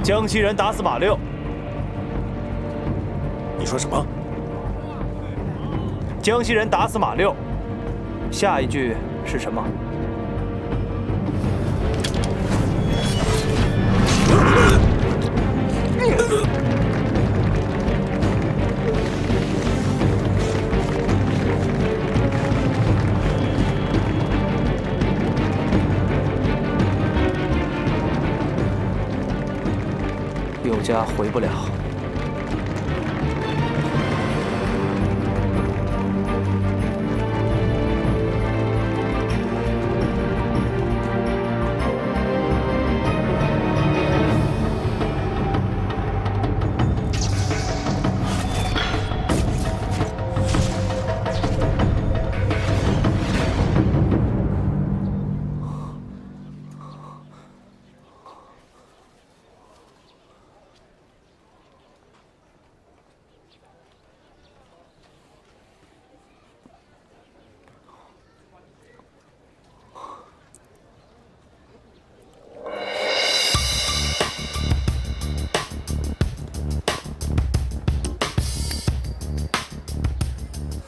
江西人打死马六。你说什么？江西人打死马六。下一句是什么？有家回不了。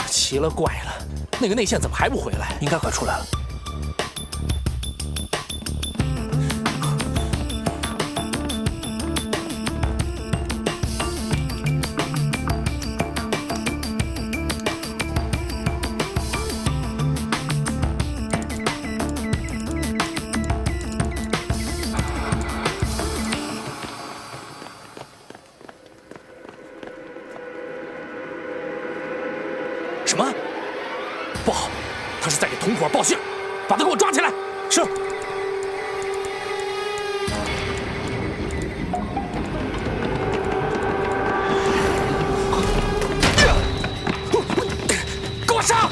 奇了怪了，那个内线怎么还不回来？应该快出来了。什么？不好，他是在给同伙报信，把他给我抓起来！是。给我上！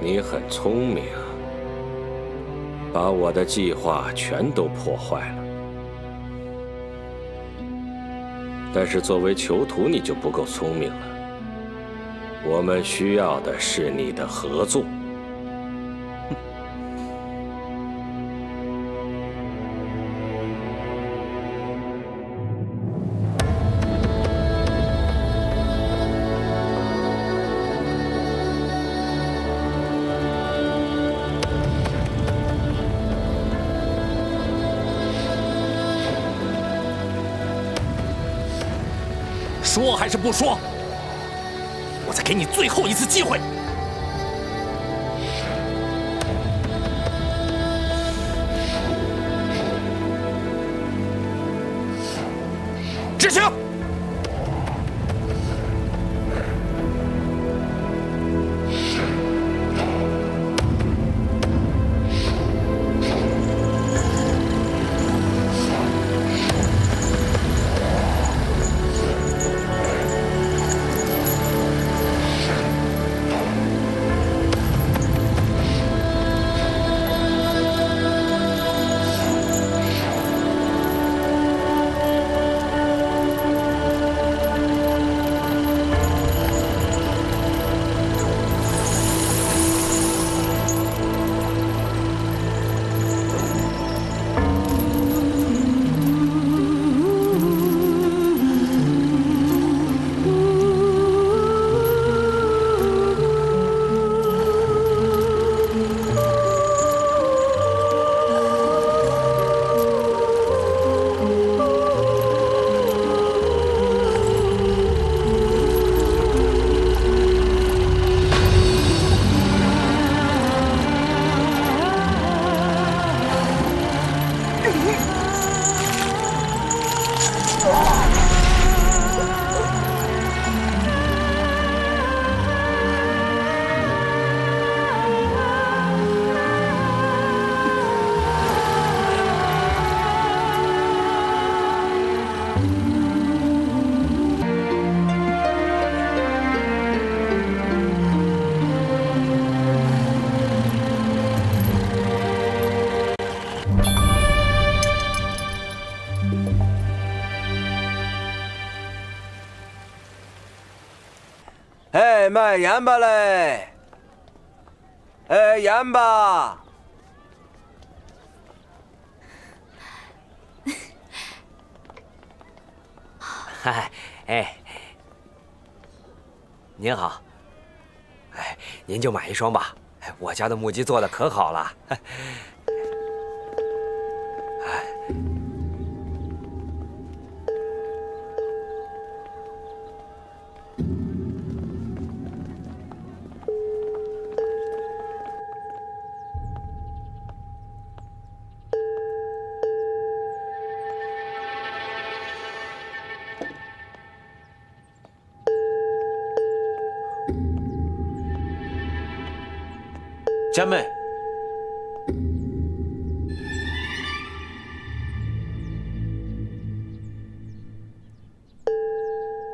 你很聪明，把我的计划全都破坏了。但是作为囚徒，你就不够聪明了。我们需要的是你的合作。说还是不说？我再给你最后一次机会。执行。哎，卖盐巴嘞！哎，盐巴！嗨，哎，您好。哎，您就买一双吧。哎，我家的木屐做的可好了。哎，佳妹，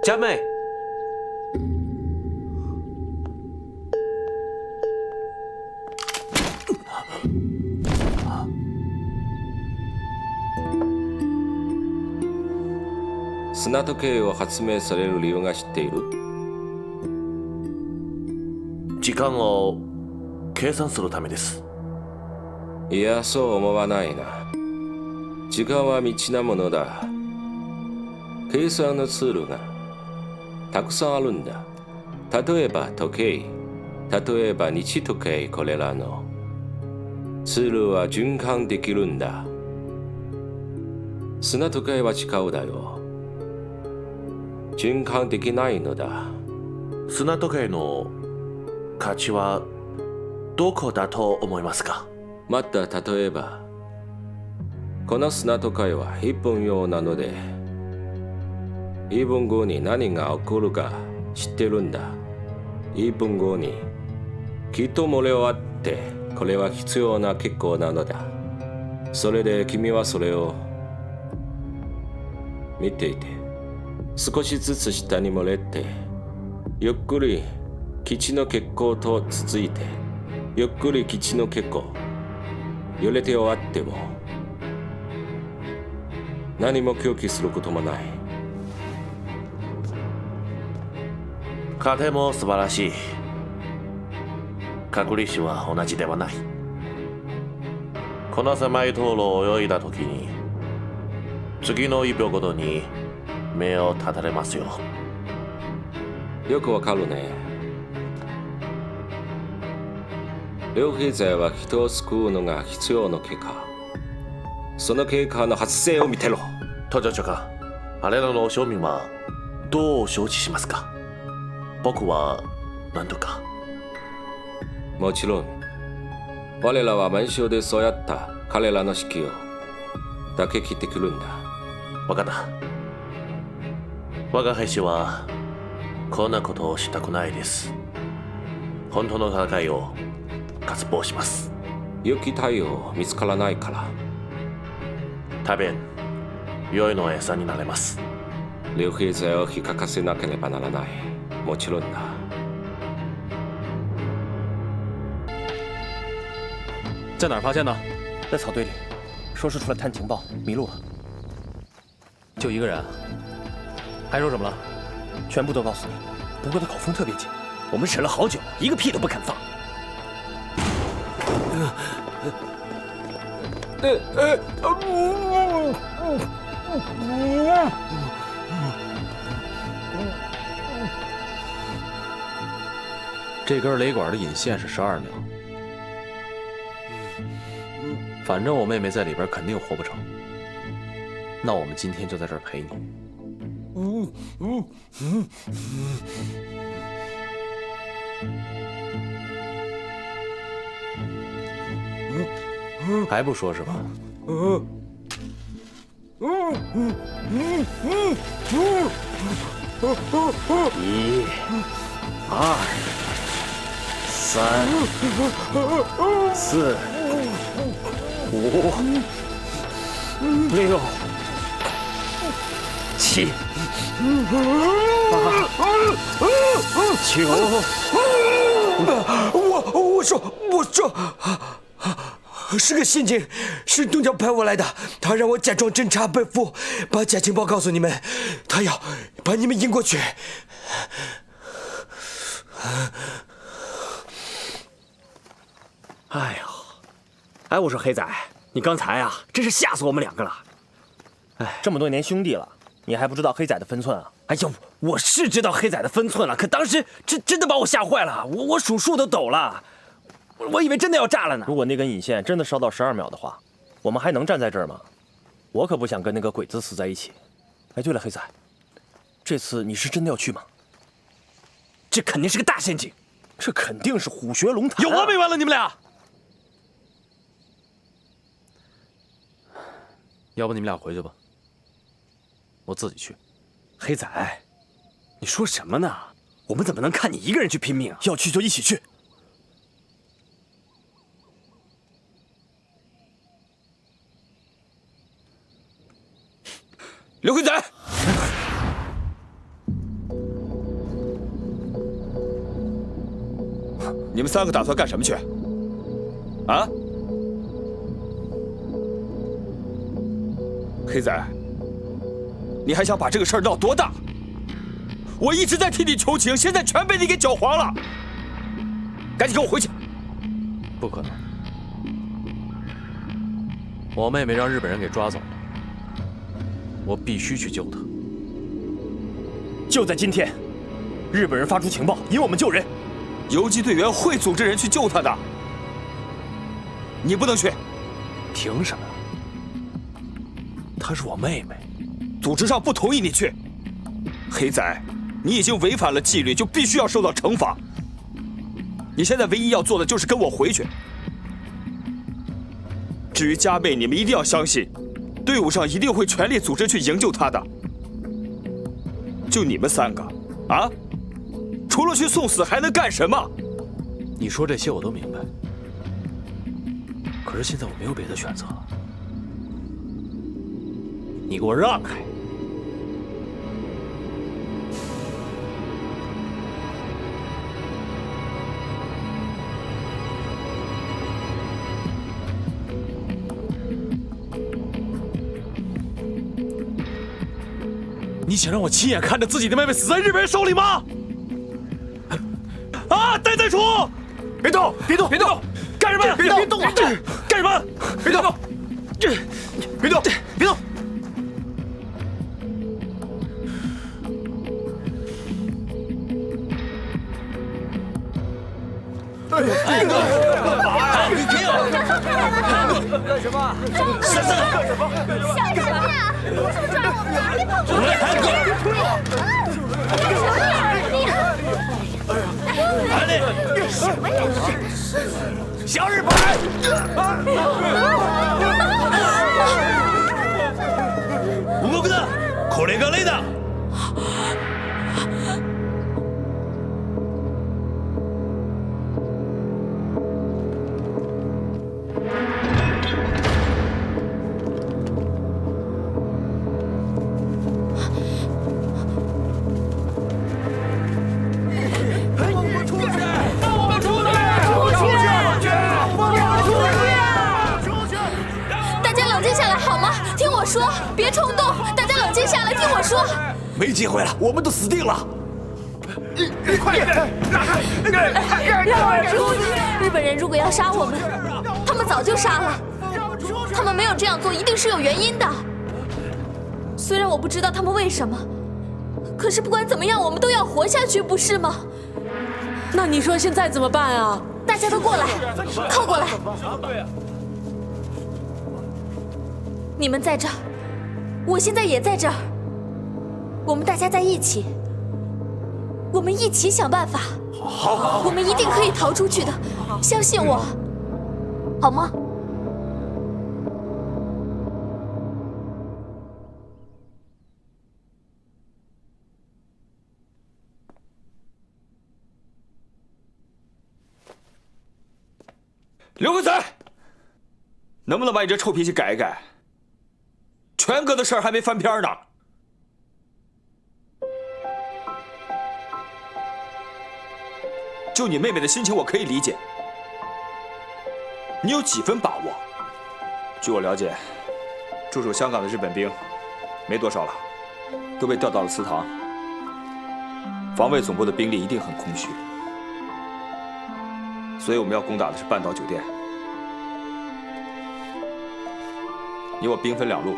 佳妹，砂時計を発明される理由が知っている？時間を計算するためです。いや、そう思わないな。時間は未知なものだ。計算のツールがたくさんあるんだ。例えば時計、例えば日時計、これらのツールは循環できるんだ。砂時計は違うだよ。循環できないのだ。砂時計の価値はどこだと思いますか？また例えばこの砂時計は1分用なので1分後に何が起こるか知ってるんだ。1分後にきっと漏れ終わってこれは必要な結果なのだ。それで君はそれを見ていて少しずつ下に漏れてゆっくり基地の血行とつついてゆっくり基地の結構揺れて終わっても何も狂気することもない。風も素晴らしい。隔離士は同じではない。この狭い道路を泳いだ時に次の1秒ごとに目を立たれますよ。よくわかるね。両兵剤は人を救うのが必要の結果。その結果の発生を見てろ。途上長官、あれらの庶民はどう承知しますか？僕は何とか。もちろん我らは満州でそうやった彼らの指揮をだけ聞いてくるんだ。分かった。我が兵士はこんなことをしたくないです。本当の戦いを渇望します。良き対応見つからないから。多分良いの餌になれます。両兵剤を引っかかせなければならない。もちろんだ。在哪儿发现的？在草堆里，说是出来探情报，迷路了。就一个人？还说什么了？全部都告诉你。不过他口风特别紧，我们审了好久，一个屁都不肯放。这根雷管的引线是12秒，反正我妹妹在里边肯定活不成。那我们今天就在这儿陪你。还不说是吧？一、二、三、四、五、六、7、8、9。我说，是个陷阱，是东江派我来的。他让我假装侦察本府，把假情报告诉你们，他要把你们引过去。哎呀，哎，我说黑仔，你刚才啊，真是吓死我们2个了。哎，这么多年兄弟了，你还不知道黑仔的分寸啊？哎呀，我是知道黑仔的分寸了，可当时真的把我吓坏了，我数数都抖了，我以为真的要炸了呢。如果那根引线真的烧到12秒的话，我们还能站在这儿吗？我可不想跟那个鬼子死在一起。哎，对了，黑仔，这次你是真的要去吗？这肯定是个大陷阱，这肯定是虎穴龙潭、有完没完了你们俩？要不你们俩回去吧，我自己去。黑仔，你说什么呢？我们怎么能看你一个人去拼命啊？要去就一起去。刘黑仔，你们3个打算干什么去？啊？黑仔，你还想把这个事儿闹多大？我一直在替你求情，现在全被你给搅黄了。赶紧跟我回去！不可能，我妹妹让日本人给抓走了，我必须去救她。就在今天，日本人发出情报，引我们救人。游击队员会组织人去救她的，你不能去。凭什么？她是我妹妹，组织上不同意你去。黑仔，你已经违反了纪律，就必须要受到惩罚。你现在唯一要做的就是跟我回去。至于佳妹，你们一定要相信，队伍上一定会全力组织去营救她的。就你们3个，啊，除了去送死还能干什么？你说这些我都明白，可是现在我没有别的选择了。你给我让开！想让我亲眼看着自己的妹妹死在日本人手里吗？啊！呆呆处，别动，别动，别动！干什么？别动啊！干什么？别动！别动！别动！干什么？小心啊！为什么抓我们啊？别碰我！什么呀？小日本！動くな！これがレーダー。说，别冲动，大家冷静下来，听我说。没机会了，我们都死定了。快点！日本人如果要杀我们，他们早就杀了。他们没有这样做，一定是有原因的。虽然我不知道他们为什么，可是不管怎么样，我们都要活下去，不是吗？那你说现在怎么办啊？大家都过来，靠过来。你们在这儿，我现在也在这儿。我们大家在一起，我们一起想办法。好，我们一定可以逃出去的，相信我，好吗？刘慧才，能不能把你这臭脾气改一改？全哥的事儿还没翻篇呢。就你妹妹的心情，我可以理解。你有几分把握？据我了解，驻守香港的日本兵没多少了，都被调到了祠堂。防卫总部的兵力一定很空虚，所以我们要攻打的是半岛酒店。你我兵分两路。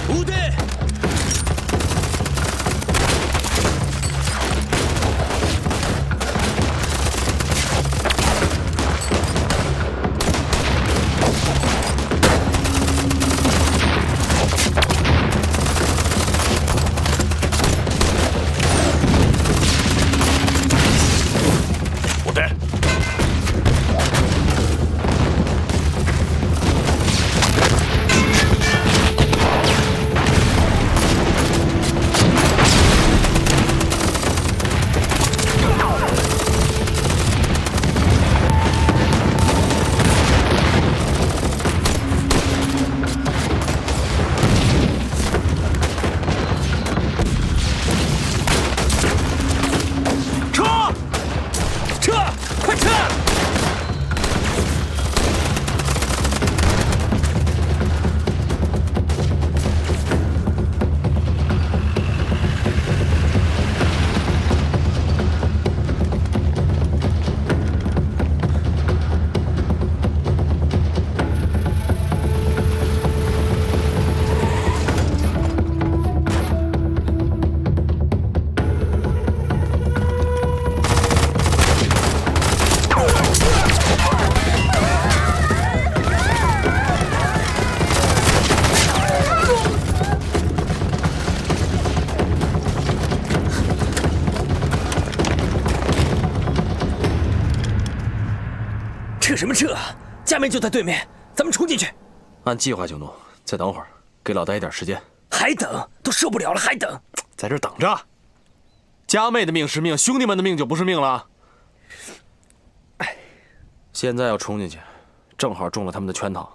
部队。撤什么撤？家门就在对面，咱们冲进去。按计划就弄，再等会儿，给老大一点时间。还等？都受不了了，还等？在这等着。家妹的命是命，兄弟们的命就不是命了。哎，现在要冲进去，正好中了他们的圈套。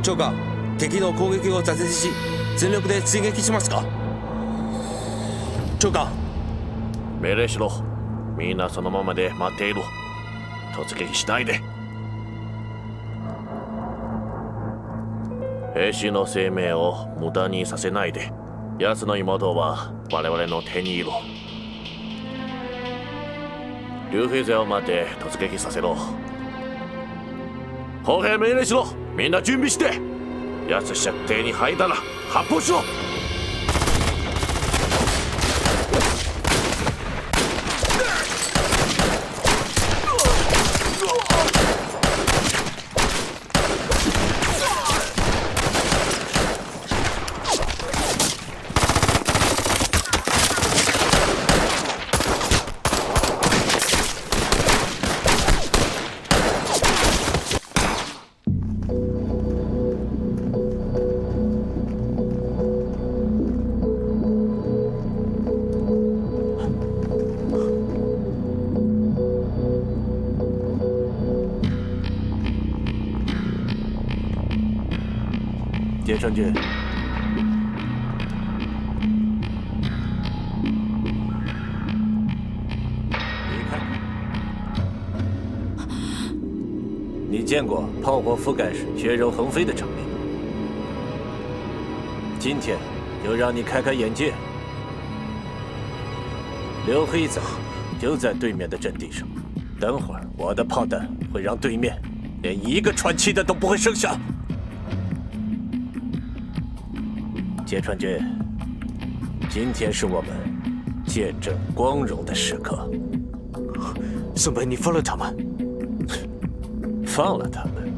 長官、敵の攻撃を挫折し、全力で追撃しますか。長官。命令しろ。みんなそのままで待っている。突撃しないで。兵士の生命を無駄にさせないで。奴の妹は我々の手にいる。竜兵勢を待って突撃させろ。砲兵命令しろ。みんな準備して。奴射程に入ったら発砲しろ。叶川君，你见过炮火覆盖时血肉横飞的场面？今天就让你开开眼界。刘黑子就在对面的阵地上，等会儿我的炮弹会让对面连一个喘气的都不会剩下。芥川君，今天是我们见证光荣的时刻。松本，你放了他们？放了他们？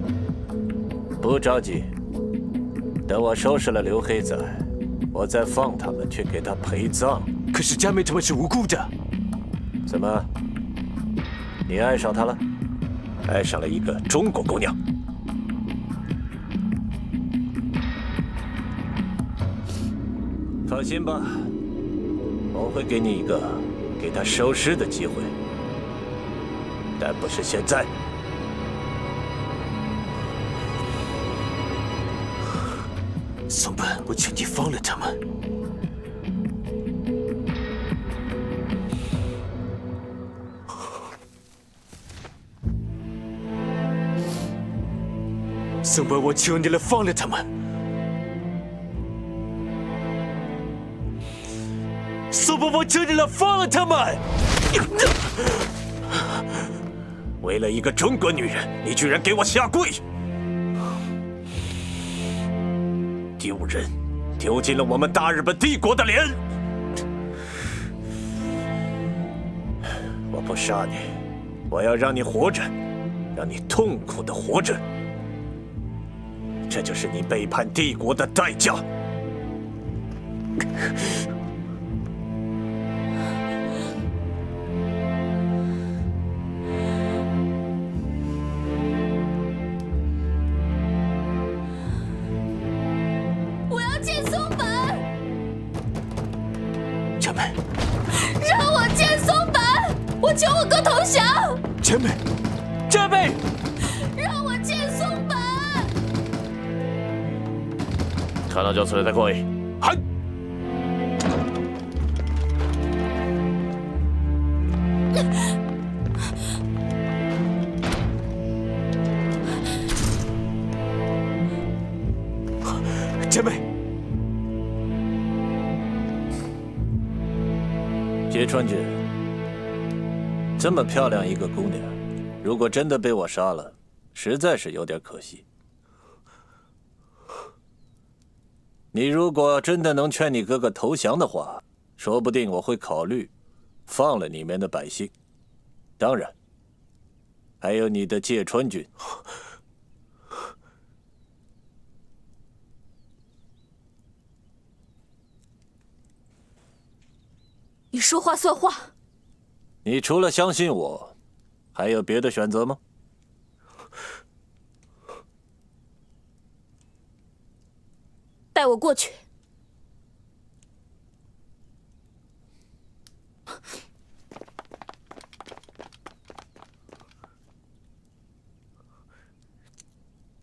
不着急，等我收拾了刘黑仔，我再放他们去给他陪葬。可是佳美他们是无辜的。怎么？你爱上她了？爱上了一个中国姑娘？放心吧，我会给你一个给她收尸的机会，但不是现在。松本，我劝你放了他们。松本，我求你了，放了他们。松本，我求你了，放了他们。为了一个中国女人，你居然给我下跪！丢人，丢尽了我们大日本帝国的脸！我不杀你，我要让你活着，让你痛苦的活着。这就是你背叛帝国的代价。我要见松本，佳美，让我见松本，我求我哥投降。佳美，佳美。让我见松本。彼女を連れてこい。はい。姐妹，芥川君，这么漂亮一个姑娘，如果真的被我杀了，实在是有点可惜。你如果真的能劝你哥哥投降的话，说不定我会考虑放了里面的百姓。当然，还有你的芥川君。你说话算话。你除了相信我，还有别的选择吗？带我过去。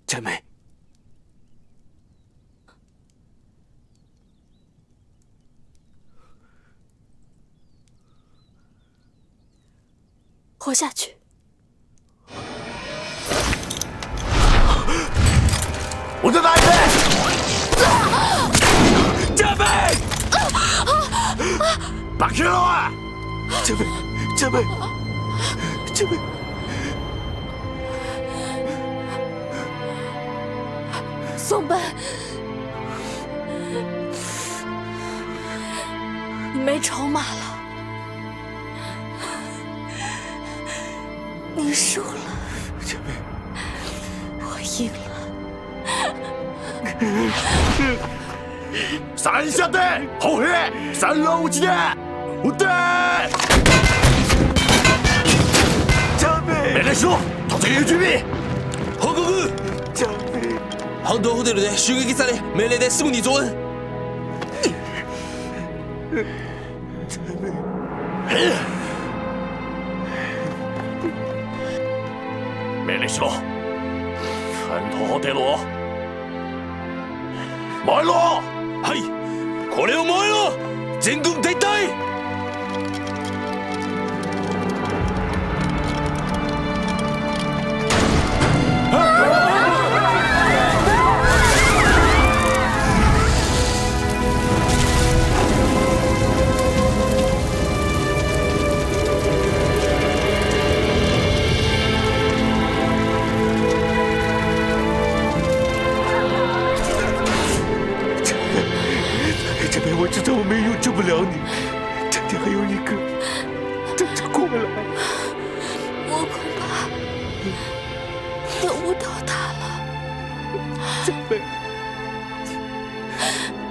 佳美，活下去。我的奶奶！加倍！バカ野郎！加倍，加倍，加倍！松本，你没筹码了，你输了。加倍，我赢了。三下手，后黑，三郎打ちで、撃て！加倍！命令しろ！突撃準備！報告！加倍！半島ホテルで襲撃され、命令ですぐに増援。命令しろ！半島ホテルを燃えろ！はい、これを燃えろ！全軍撤退！这边我知道我没用，救不了你。这里还有一个，等着过来。我恐怕等不到他了。加倍！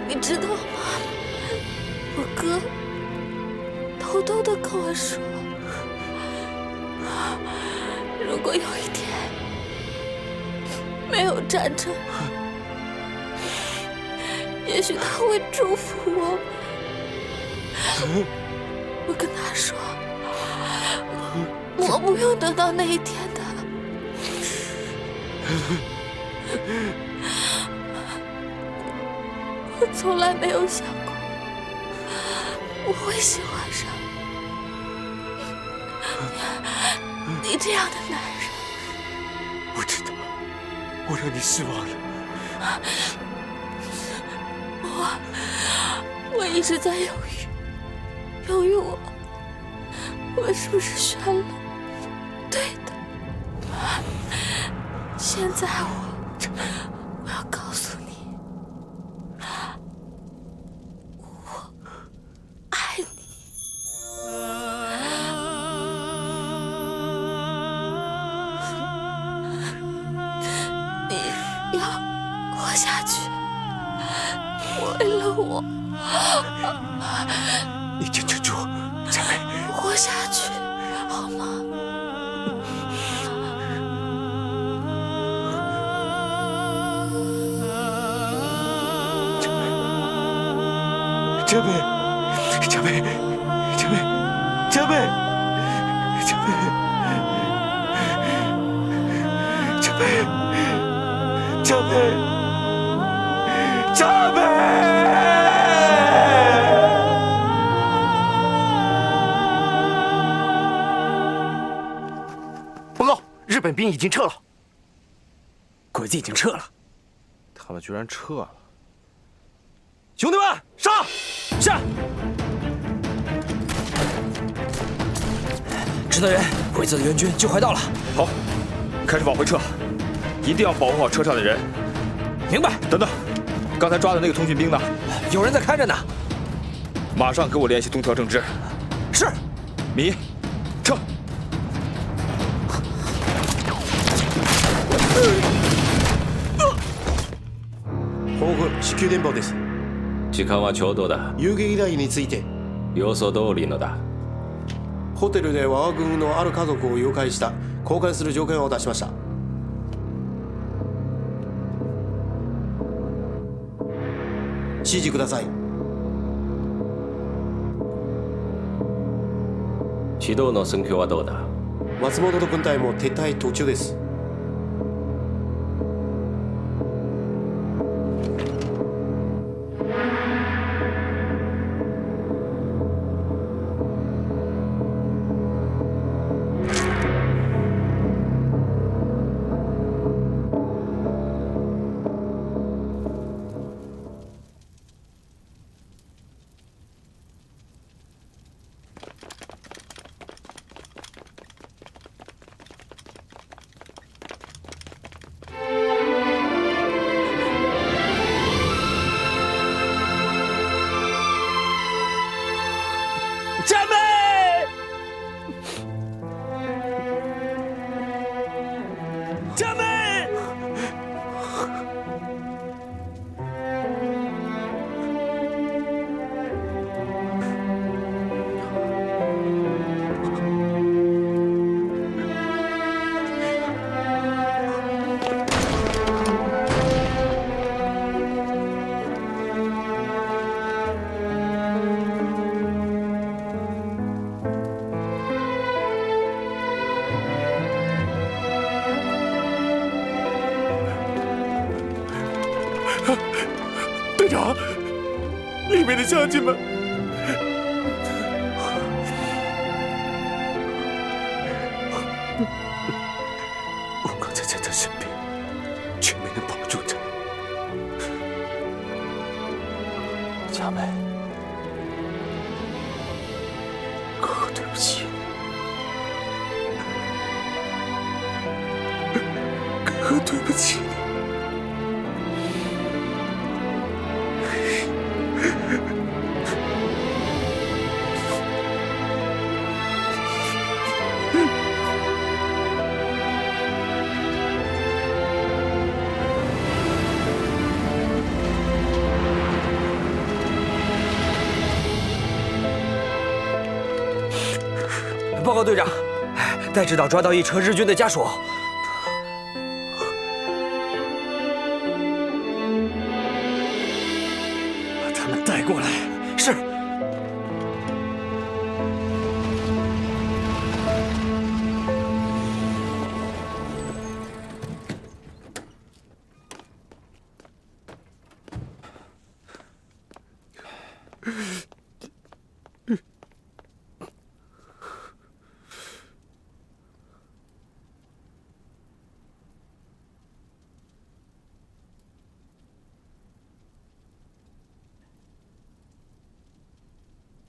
你知道吗？我哥偷偷的跟我说，如果有一天没有战争，也许他会祝福我。我跟他说，我不用等到那一天的。我从来没有想过我会喜欢上你这样的男人。我知道，我让你失望了。我一直在犹豫我是不是选了对的。现在我要告诉你，我爱你，你要活下去，为了我。你坚持住，加倍！活下去，好吗？加倍！加倍！加倍！加倍！加倍！加倍！加倍！加倍！报告，日本兵已经撤了。鬼子已经撤了。他们居然撤了！兄弟们，上！下！指导员，鬼子的援军就快到了。好，开始往回撤，一定要保护好车上的人。明白。等等，刚才抓的那个通讯兵呢？有人在看着呢。马上给我联系东条正之。是。米，撤。報告、至急電報です。時間はちょうどだ。遊撃台について。予想通りのだ。ホテルで我が軍のある家族を誘拐した。交換する条件を出しました。指示ください。指導の寸評はどうだ？松本の軍隊も撤退途中です。队长，里面的将军们，我刚才在他身边，却没能保住他。佳美，哥哥，对不起。哥哥，对不起你。报告队长，戴指导抓到一车日军的家属。把他们带过来。是。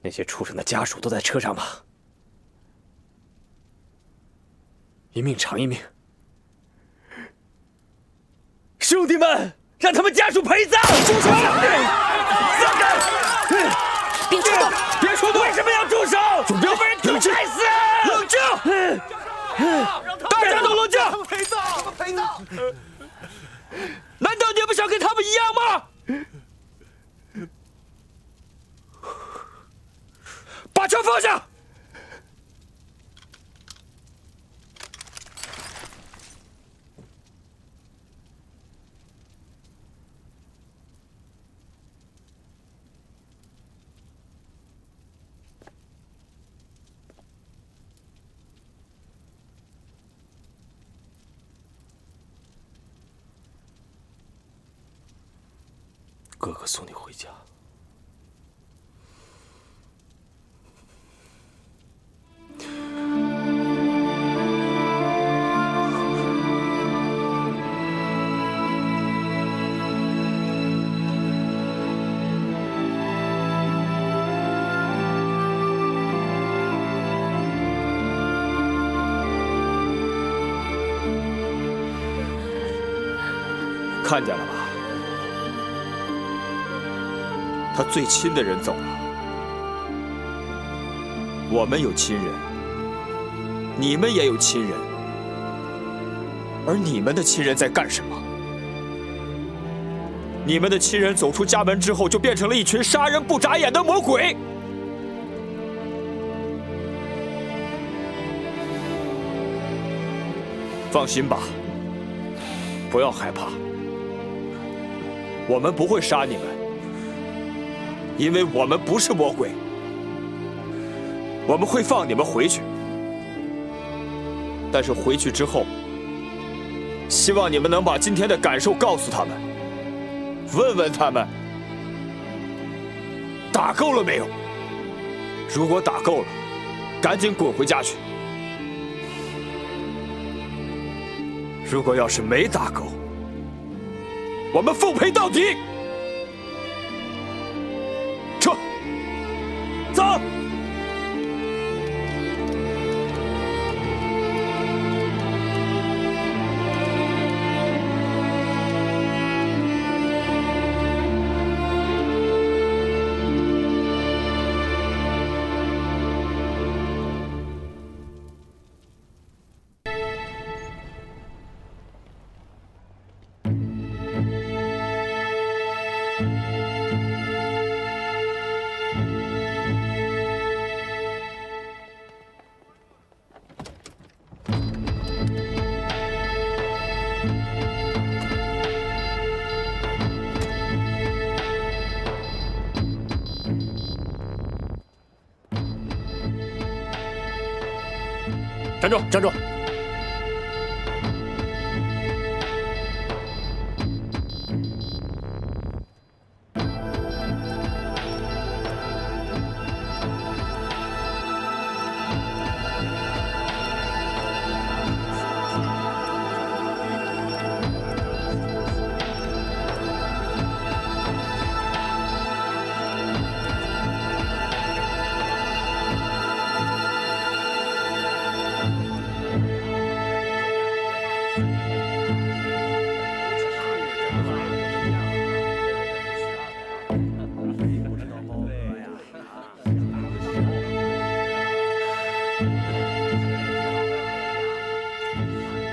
那些畜生的家属都在车上吗？一命偿一命。兄弟们，让他们家属陪葬！住手！放开！别冲动！别冲动！为什么要住手？不要被人毒害死！冷静！大家都冷静！陪葬！陪葬！难道你不想跟他们一样吗？把枪放下！哥哥送你回家。看见了吧？他最亲的人走了。我们有亲人，你们也有亲人，而你们的亲人在干什么？你们的亲人走出家门之后，就变成了一群杀人不眨眼的魔鬼。放心吧，不要害怕。我们不会杀你们，因为我们不是魔鬼。我们会放你们回去，但是回去之后，希望你们能把今天的感受告诉他们，问问他们打够了没有。如果打够了，赶紧滚回家去。如果要是没打够，我们奉陪到底。撤，走。站住！站住！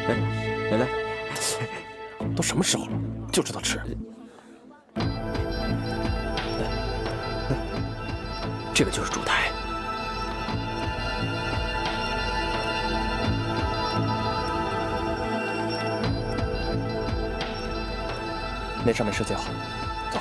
来来，都什么时候了，就知道吃。这个就是主台。那上面设计好，走。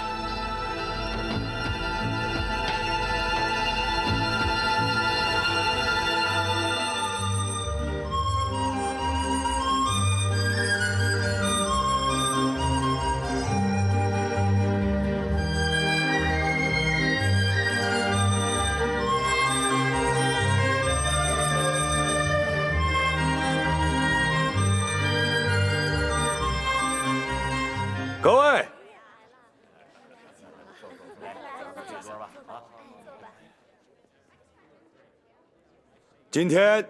各位，今天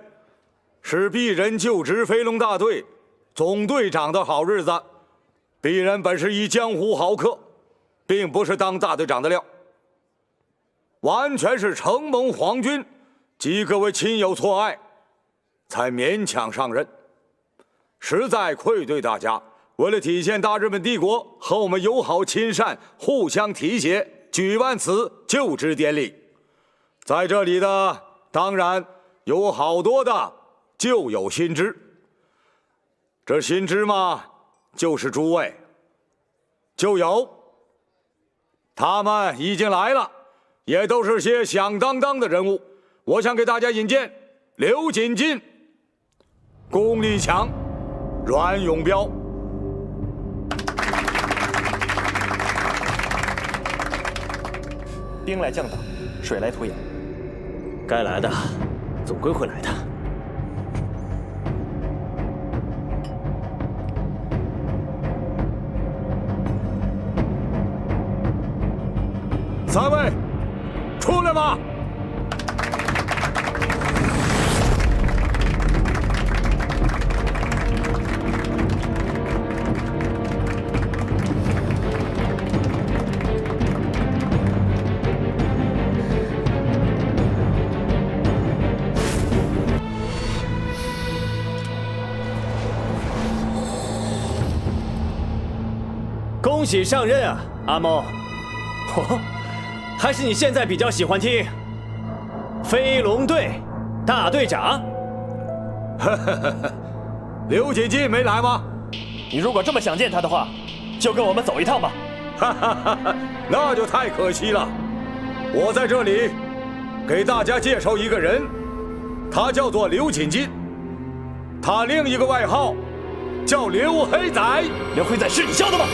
是鄙人就职飞龙大队总队长的好日子。鄙人本是一江湖豪客，并不是当大队长的料，完全是承蒙皇军及各位亲友错爱，才勉强上任，实在愧对大家。为了体现大日本帝国和我们友好亲善、互相提携，举办此就职典礼。在这里的当然有好多的旧友新知，这新知嘛，就是诸位旧友，他们已经来了，也都是些响当当的人物。我想给大家引荐刘瑾进、功力强、阮永彪。兵来将挡，水来土掩，该来的总归会来的。三位，出来吧！恭喜上任啊，阿猫！哦，还是你现在比较喜欢听飞龙队大队长？刘瑾进没来吗？你如果这么想见他的话，就跟我们走一趟吧。那就太可惜了。我在这里给大家介绍一个人，他叫做刘瑾进，他另一个外号叫刘黑仔。刘黑仔是你教的吗？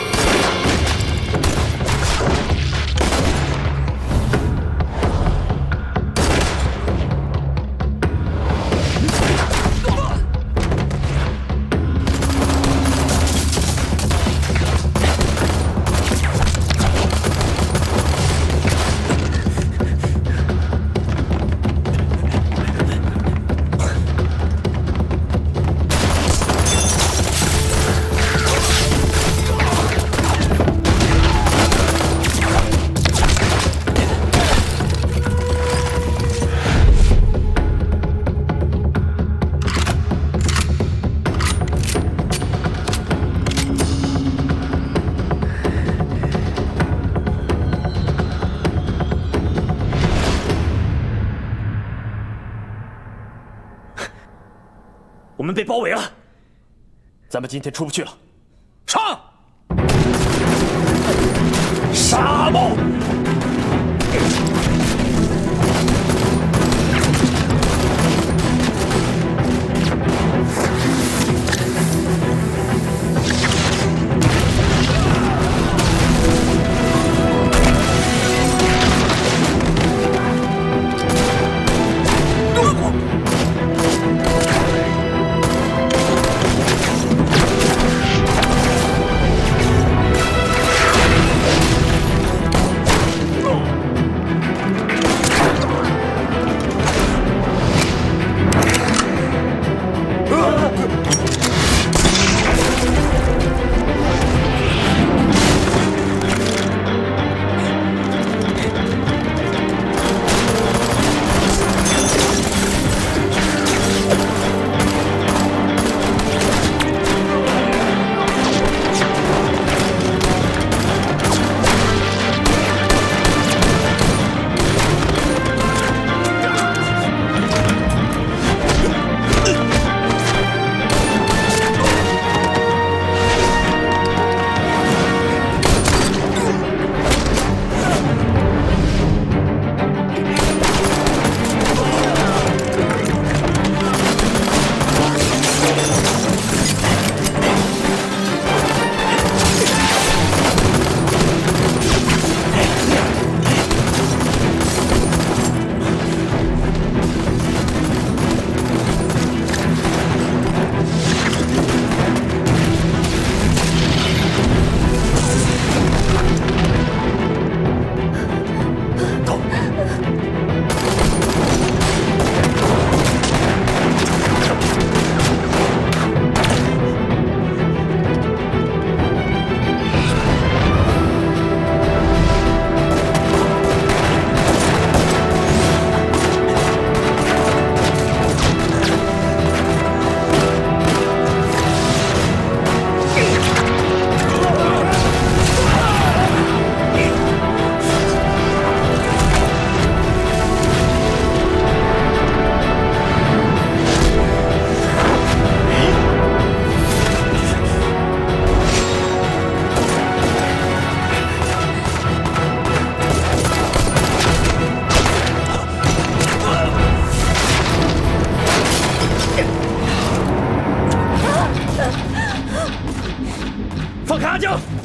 我们被包围了，咱们今天出不去了。上！沙帽！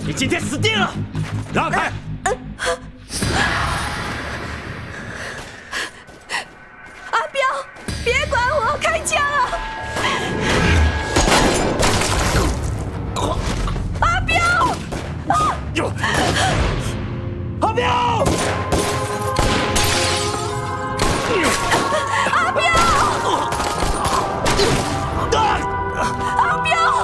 你今天死定了！让开！阿彪，别管我，开枪啊！阿彪！阿彪！阿彪！阿彪！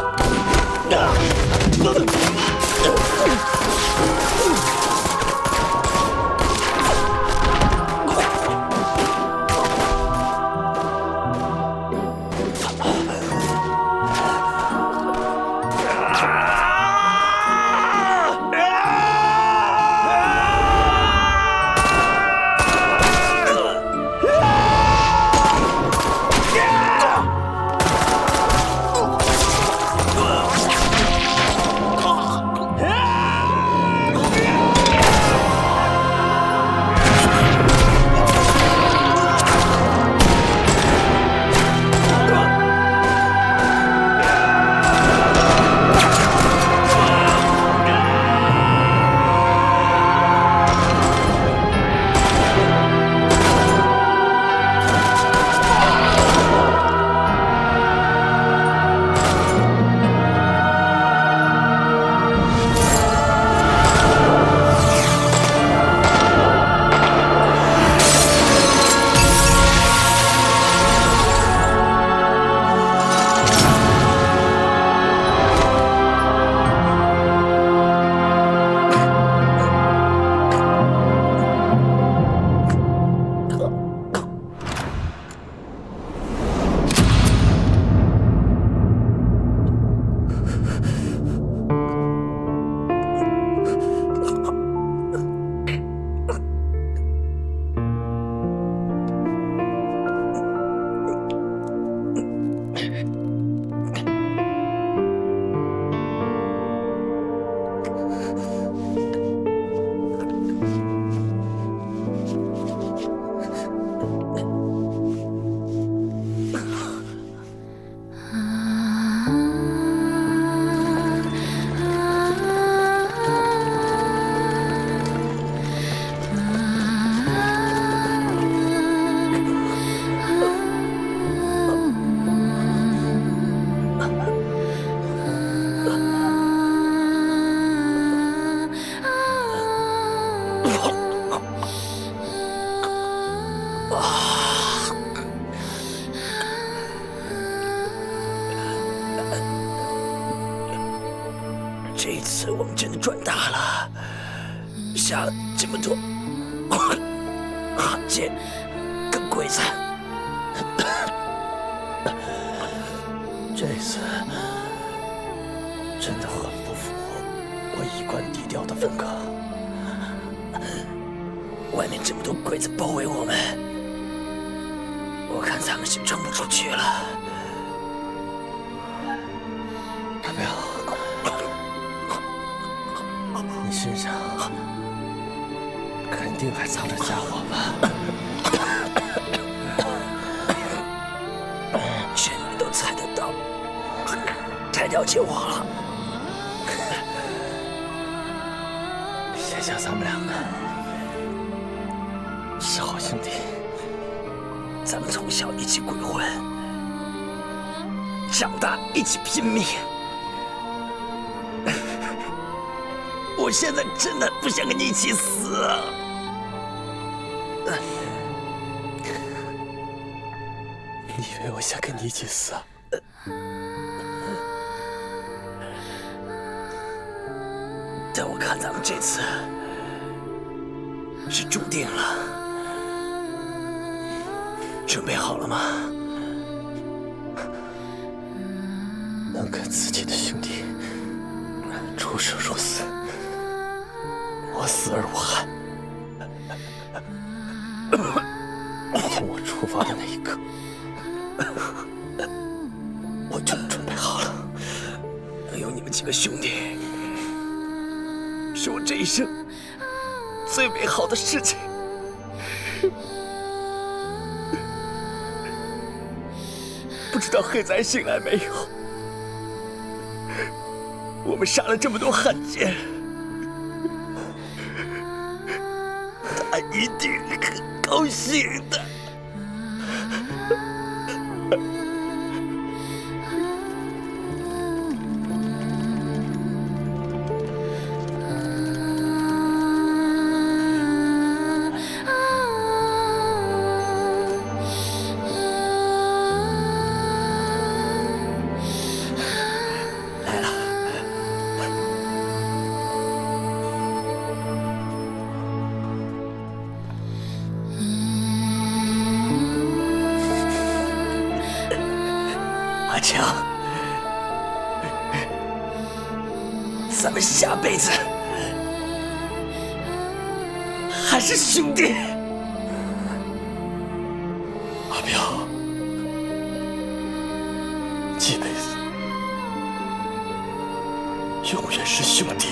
这一次我们真的赚大了，杀了这么多汉奸跟鬼子。这次真的很不符我一贯低调的风格。外面这么多鬼子包围我们，我看咱们是撑不出去了。阿彪，你身上肯定还藏着家伙吧？是你们都猜得到，太了解我了。谢谢咱们两个是好兄弟，咱们从小一起鬼混，长大一起拼命。我现在真的不想跟你一起死。你以为我想跟你一起死啊？但我看咱们这次是注定了。准备好了吗？能跟自己的兄弟出生入死，我死而无憾。从我出发的那一刻，我就准备好了。能有你们几个兄弟，是我这一生最美好的事情。不知道黑仔醒来没有？我们杀了这么多汉奸。一定很高兴的。阿强，咱们下辈子还是兄弟。阿彪，这辈子永远是兄弟。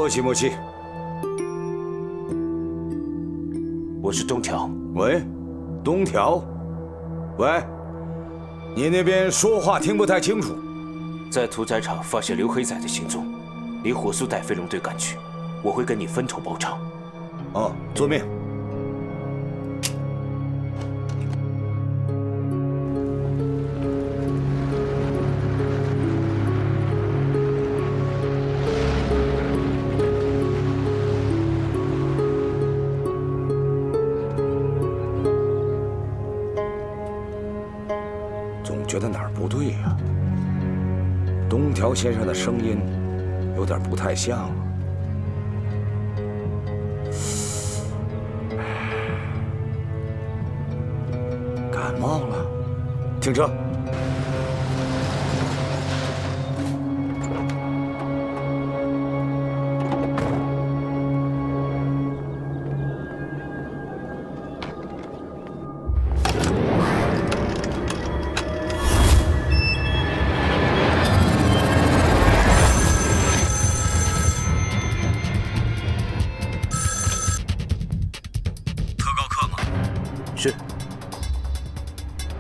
莫西莫西，我是东条。喂，东条，喂，你那边说话听不太清楚。在屠宰场发现刘黑仔的行踪，你火速带飞龙队赶去，我会跟你分头包抄。哦，遵命。总觉得哪儿不对呀，东条先生的声音有点不太像啊。感冒了？停车！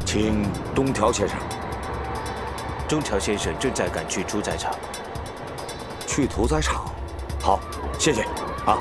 请东条先生。中条先生正在赶去屠宰场。去屠宰场？好，谢谢啊。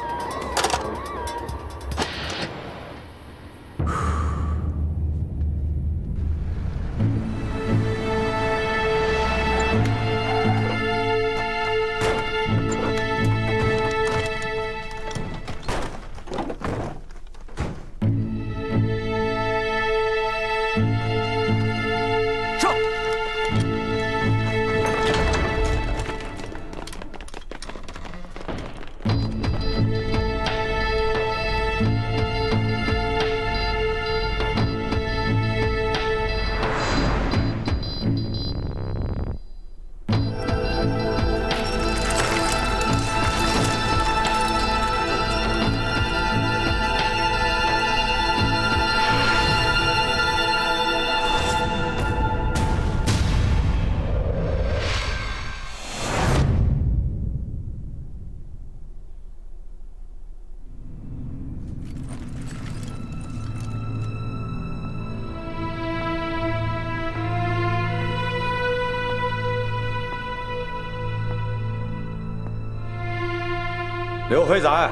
刘黑仔，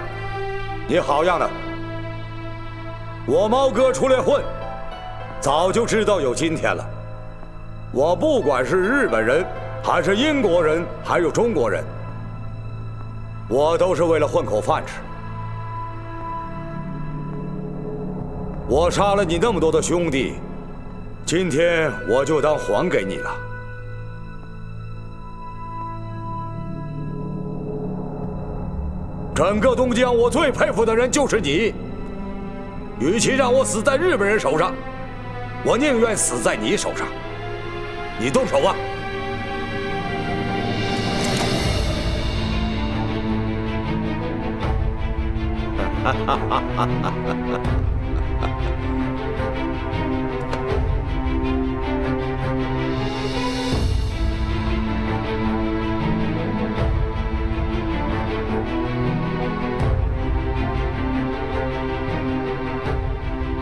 你好样的！我猫哥出来混，早就知道有今天了。我不管是日本人，还是英国人，还有中国人，我都是为了混口饭吃。我杀了你那么多的兄弟，今天我就当还给你了。整个东江，我最佩服的人就是你。与其让我死在日本人手上，我宁愿死在你手上。你动手吧。哈哈哈哈哈！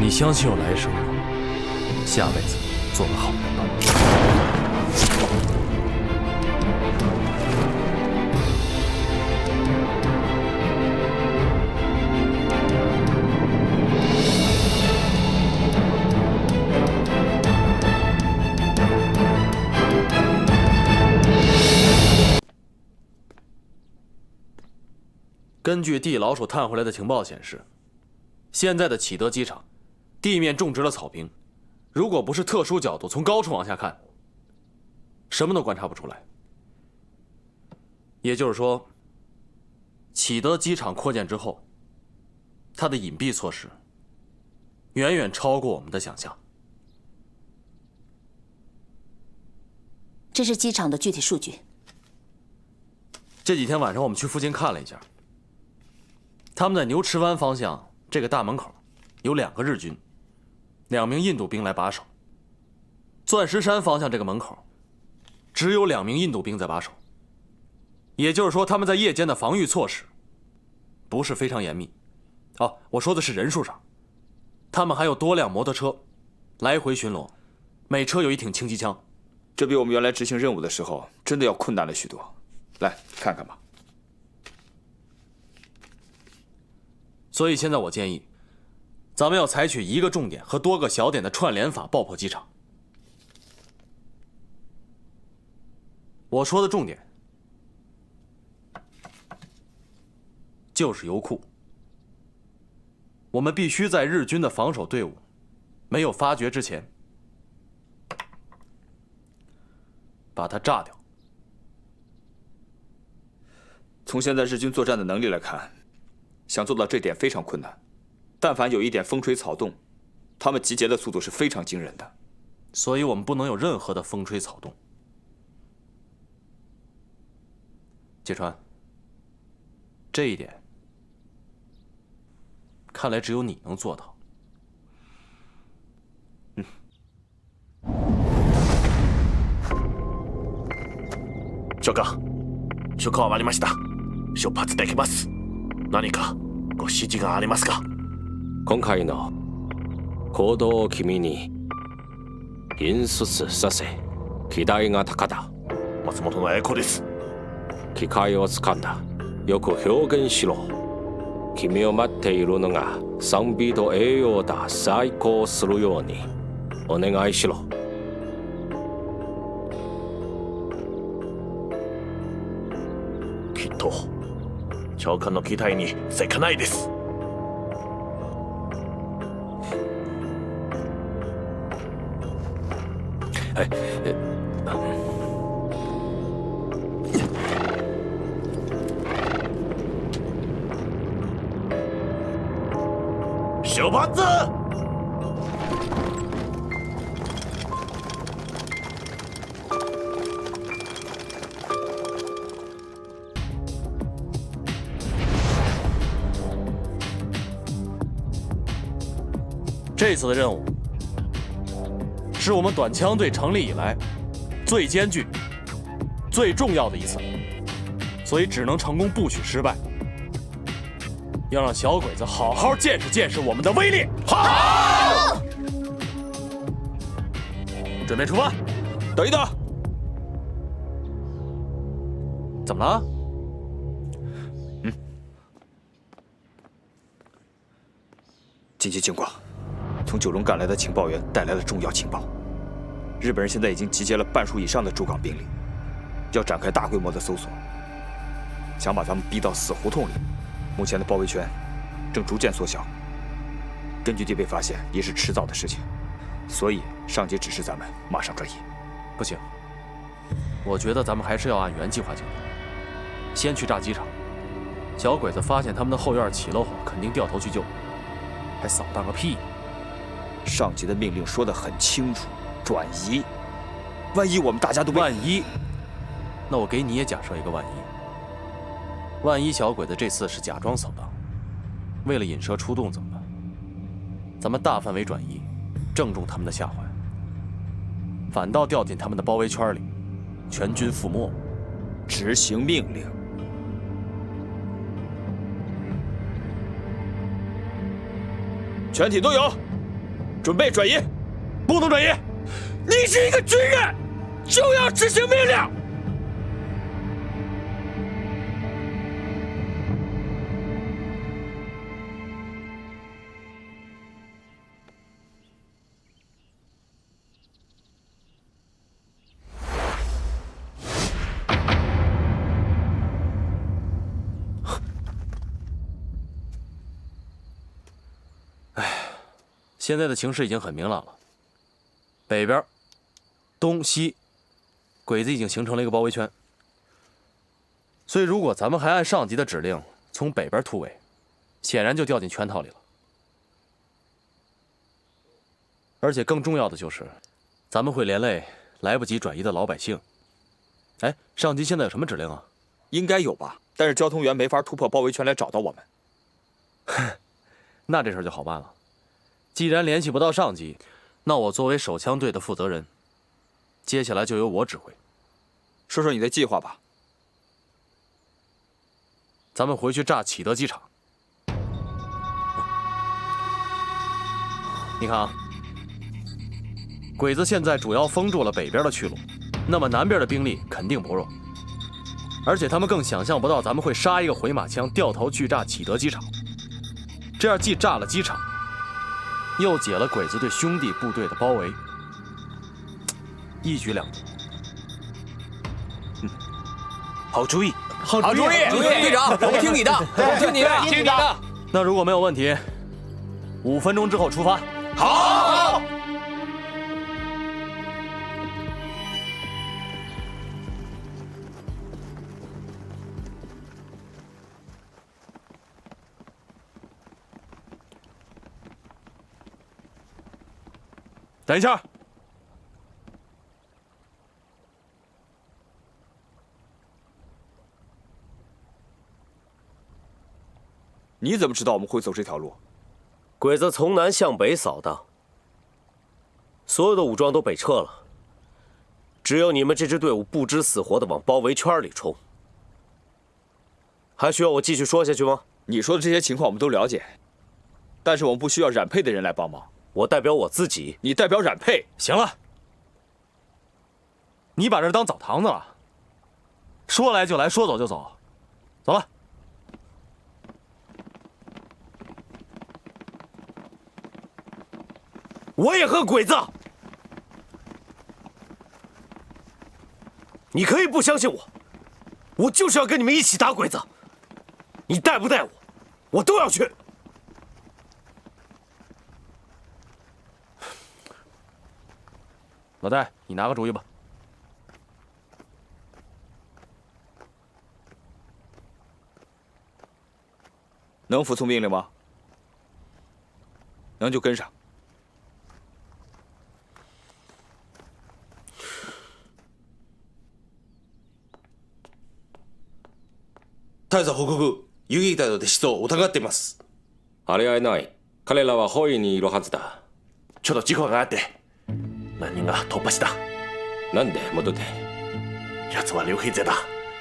你相信有来生吗？下辈子做个好人吧。根据地老鼠探回来的情报显示，现在的启德机场地面种植了草坪，如果不是特殊角度从高处往下看，什么都观察不出来。也就是说，启德机场扩建之后，它的隐蔽措施远远超过我们的想象。这是机场的具体数据。这几天晚上我们去附近看了一下，他们在牛池湾方向这个大门口有2个日军，2名印度兵来把守。钻石山方向这个门口只有2名印度兵在把守。也就是说，他们在夜间的防御措施不是非常严密。哦，我说的是人数上，他们还有多辆摩托车来回巡逻，每车有1挺轻机枪。这比我们原来执行任务的时候真的要困难了许多。来看看吧。所以现在我建议，咱们要采取一个重点和多个小点的串联法爆破机场。我说的重点就是油库。我们必须在日军的防守队伍没有发觉之前，把它炸掉。从现在日军作战的能力来看，想做到这点非常困难。但凡有一点风吹草动，他们集结的速度是非常惊人的。所以我们不能有任何的风吹草动。芥川，这一点看来只有你能做到。長官、出荷終わりました。出発できます。何かご指示がありますか？今回の行動を君に引率させ、期待が高だ。松本の栄光です。機会をつかんだ。よく表現しろ。君を待っているのが賛美と栄養だ。再興するようにお願いしろ。きっと長官の期待にせかないです。出発！这次的任务是我们短枪队成立以来最艰巨、最重要的一次，所以只能成功，不许失败。要让小鬼子好好见识见识我们的威力。好，准备出发。等一等，怎么了？紧急情况，从九龙赶来的情报员带来了重要情报。日本人现在已经集结了半数以上的驻港兵力，要展开大规模的搜索，想把咱们逼到死胡同里。目前的包围圈正逐渐缩小，根据地被发现也是迟早的事情，所以上级指示咱们马上转移。不行，我觉得咱们还是要按原计划行动，先去炸机场。小鬼子发现他们的后院起了火，肯定掉头去救，还扫荡个屁！上级的命令说得很清楚，转移。万一我们大家都被……万一，那我给你也假设一个万一。万一小鬼子这次是假装扫荡，为了引蛇出洞怎么办？咱们大范围转移，正中他们的下怀，反倒掉进他们的包围圈里，全军覆没。执行命令。全体都有，准备转移。不能转移！你是一个军人，就要执行命令。现在的情势已经很明朗了，北边、东西，鬼子已经形成了一个包围圈。所以，如果咱们还按上级的指令从北边突围，显然就掉进圈套里了。而且更重要的就是，咱们会连累来不及转移的老百姓。哎，上级现在有什么指令啊？应该有吧，但是交通员没法突破包围圈来找到我们。那这事就好办了。既然联系不到上级，那我作为手枪队的负责人，接下来就由我指挥。说说你的计划吧。咱们回去炸启德机场。你看啊，鬼子现在主要封住了北边的去路，那么南边的兵力肯定薄弱，而且他们更想象不到咱们会杀一个回马枪，掉头去炸启德机场。这样既炸了机场，又解了鬼子对兄弟部队的包围，一举两得。好主意，好主意，队长，我们听你的，我们听你的，听你的。那如果没有问题，5分钟之后出发。好。等一下，你怎么知道我们会走这条路？鬼子从南向北扫荡，所有的武装都北撤了，只有你们这支队伍不知死活的往包围圈里冲。还需要我继续说下去吗？你说的这些情况我们都了解，但是我们不需要冉沛的人来帮忙。我代表我自己，你代表冉沛。行了，你把这当澡堂子了，说来就来，说走就走，走了。我也和鬼子。你可以不相信我，我就是要跟你们一起打鬼子。你带不带我，我都要去。老戴，你拿个主意吧。能服从命令吗？能就跟上。大佐報告、遊撃隊の出出を疑っています。ありえない。彼らはホイにいるはずだ。ちょっと事故があって、何人が突破した。なんで戻って。奴は劉平勢だ。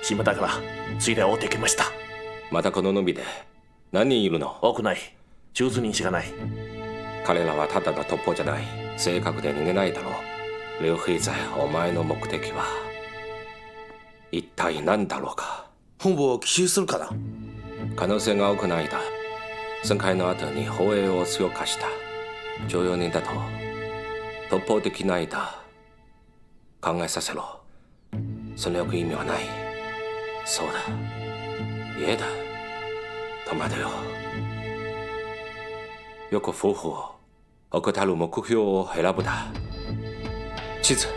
暇だからついで追ってきました。またこの海で何人いるの？多くない。10人しかない。彼らはただの突破じゃない。正確で逃げないだろう。劉平勢、お前の目的は一体何だろうか。本部を奇襲するかな。可能性が多くないだ。旋回の後に放映を強化した常用人だと突方的な間考えさせろ。それよく意味はない。そうだ、家だ。戸惑よ。よく夫婦を怠る目標を選ぶだ。地図。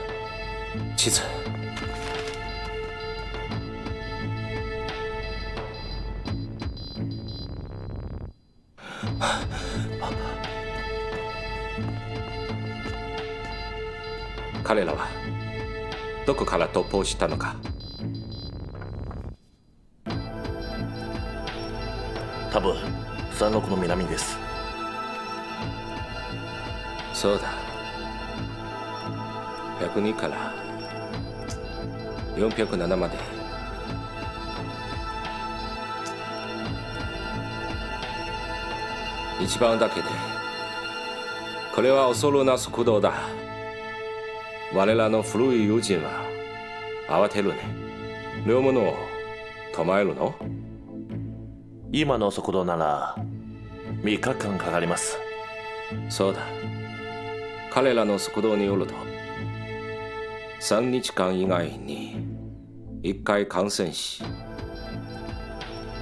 彼らはどこから突破したのか。多分山麓の南です。そうだ。102から407まで。一番だけでこれは恐るな速度だ。我らの古い友人は慌てるね。両者を止まえるの？今の速度なら3日間かかります。そうだ。彼らの速度によると3日間以外に1回感染し、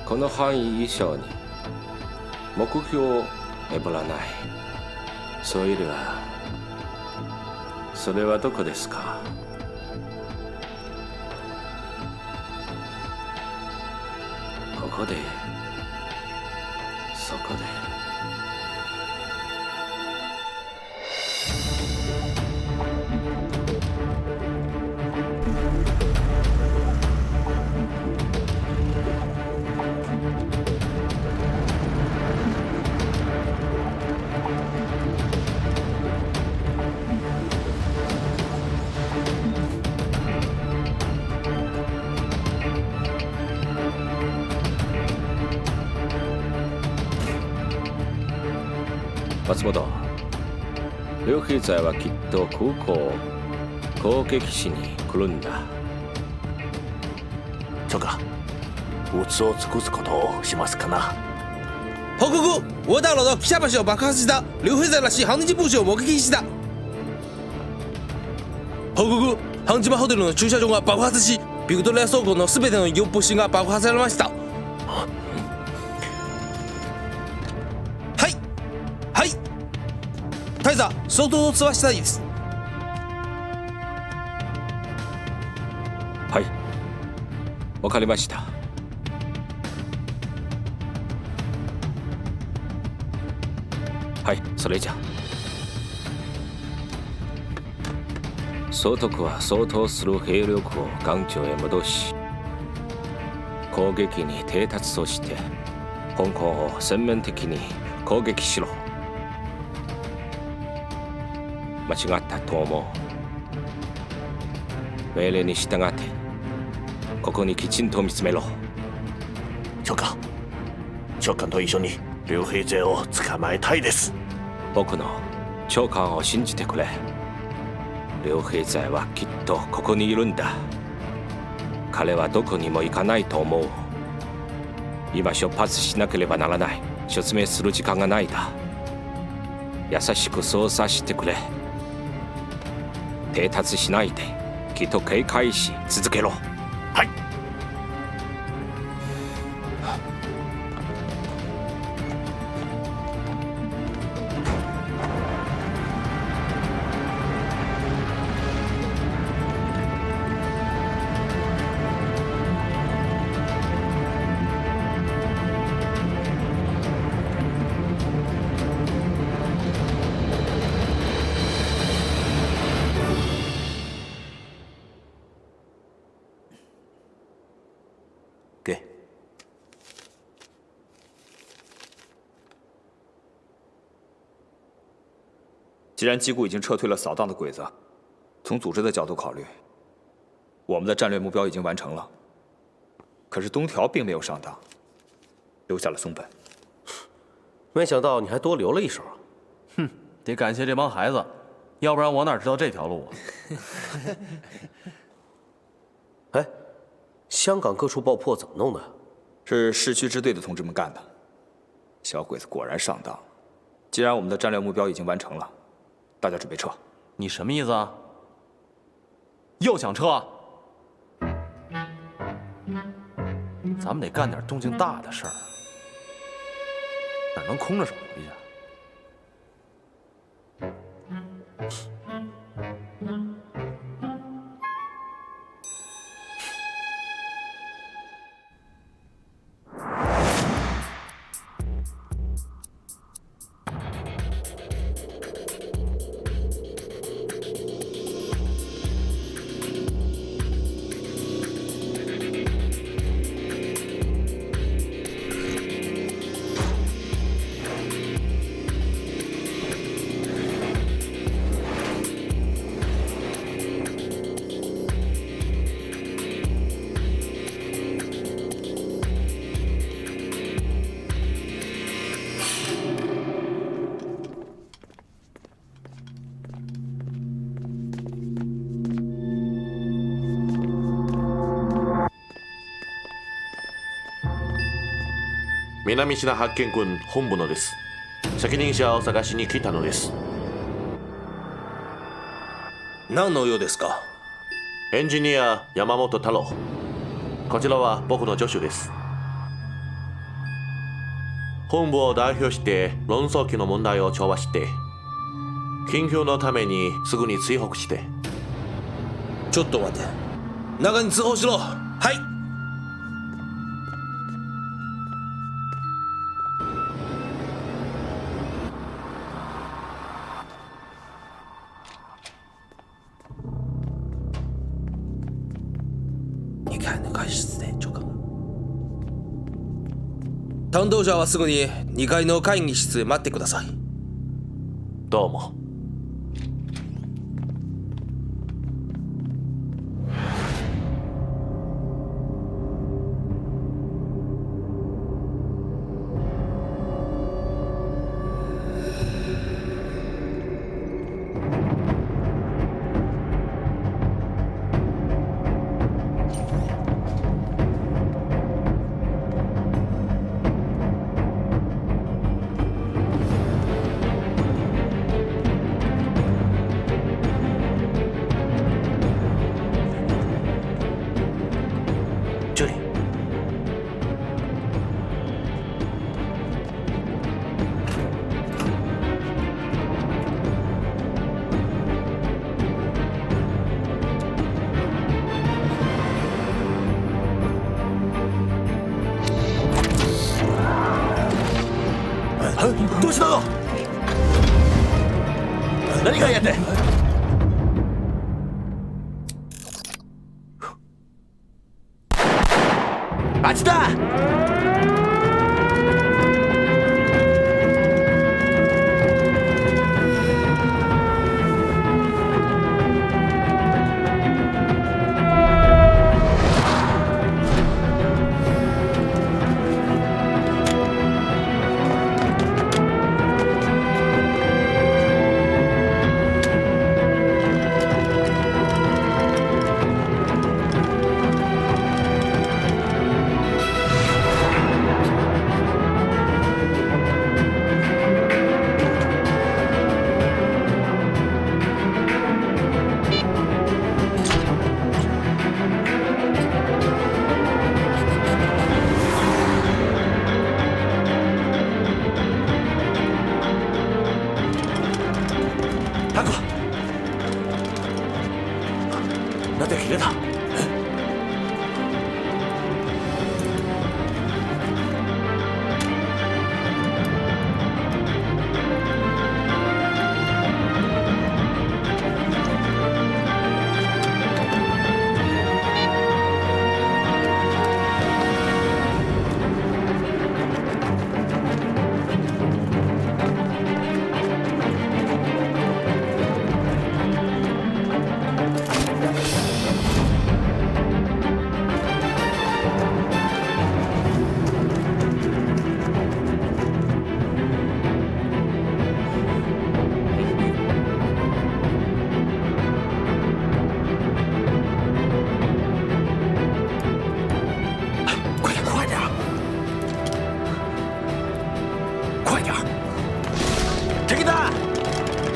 この範囲以上に目標を選ばない。そういうよりはそれはどこですか？ここで、そこで。松本、両兵隊はきっと空港を攻撃しに来るんだ。長官、鬱を尽くすことをしますかな。報告、大道路の記者橋を爆発した両兵隊らしい反日武士を目撃した。報告、半島ホテルの駐車場が爆発し、ビクトリア倉庫のすべての物資が爆破されました。大佐、相当通話したいです。はい、わかりました。はい、それじゃ。総督は相当する兵力を岩頂へ戻し、攻撃に抵達として香港を全面的に攻撃しろ。間違ったと思う。命令に従ってここにきちんと見つめろ。長官と一緒に両兵勢を捕まえたいです。僕の長官を信じてくれ。両兵勢はきっとここにいるんだ。彼はどこにも行かないと思う。今出発しなければならない。説明する時間がないだ。優しく操作してくれ。抵達しないできっと警戒し続けろ。はい。既然基固已经撤退了扫荡的鬼子，从组织的角度考虑，我们的战略目标已经完成了。可是东条并没有上当，留下了松本。没想到你还多留了一手。哼，得感谢这帮孩子，要不然我哪知道这条路啊？哎，香港各处爆破怎么弄的？是市区支队的同志们干的。小鬼子果然上当。既然我们的战略目标已经完成了，大家准备撤。你什么意思啊？又想撤？咱们得干点动静大的事儿，哪能空着手回去？南品発見軍本部のです。責任者を探しに来たのです。何の用ですか？エンジニア山本太郎。こちらは僕の助手です。本部を代表して論争機の問題を調和して、緊急のためにすぐに追放して。ちょっと待て。中に通報しろ。はい。担当者はすぐに2階の会議室へ待ってください。どうも。どうしたの？何がやって？あっちだ！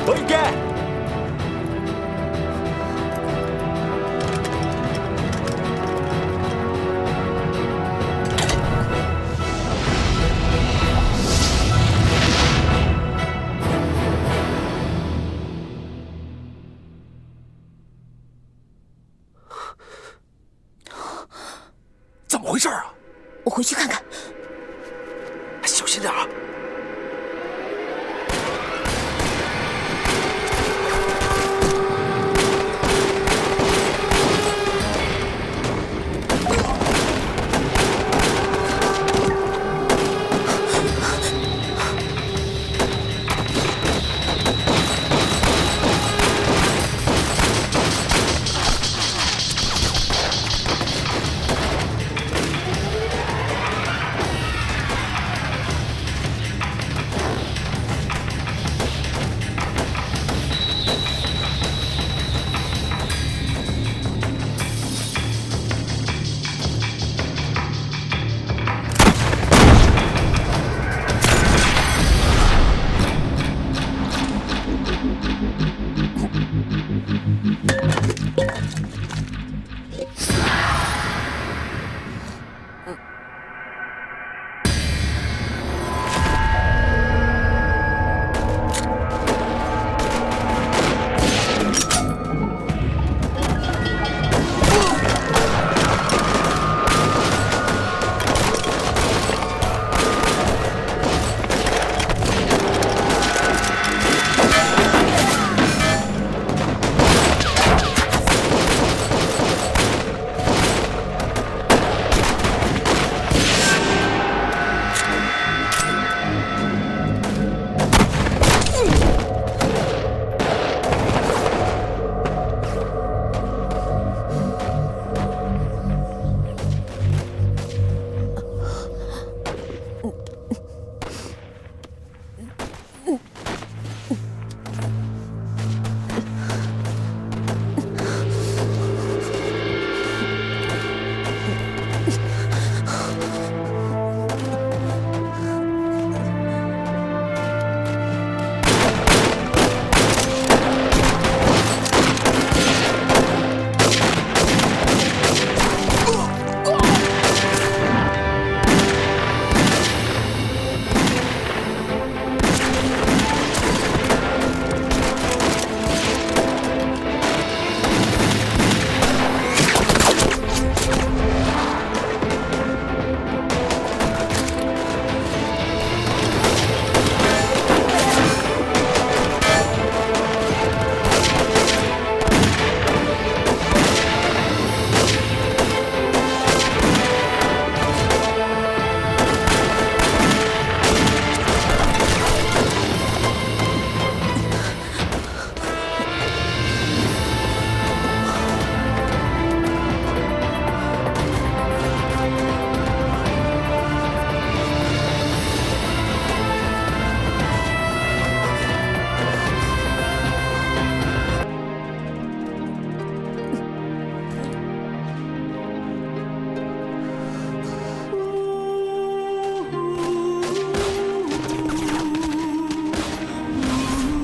回家。怎么回事啊？我回去看看。小心点啊！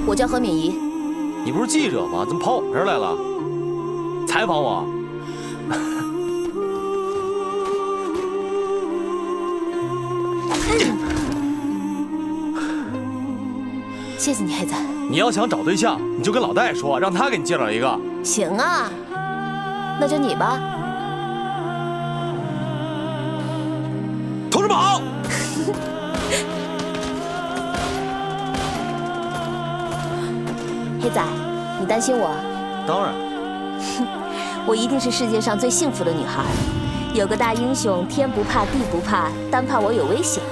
我叫何敏仪。你不是记者吗？怎么跑我们这儿来了？采访我？谢谢你，黑子。你要想找对象，你就跟老戴说，让他给你介绍一个。行啊，那就你吧。同志们好。黑仔，你担心我？当然。我一定是世界上最幸福的女孩，有个大英雄，天不怕地不怕，单怕我有危险。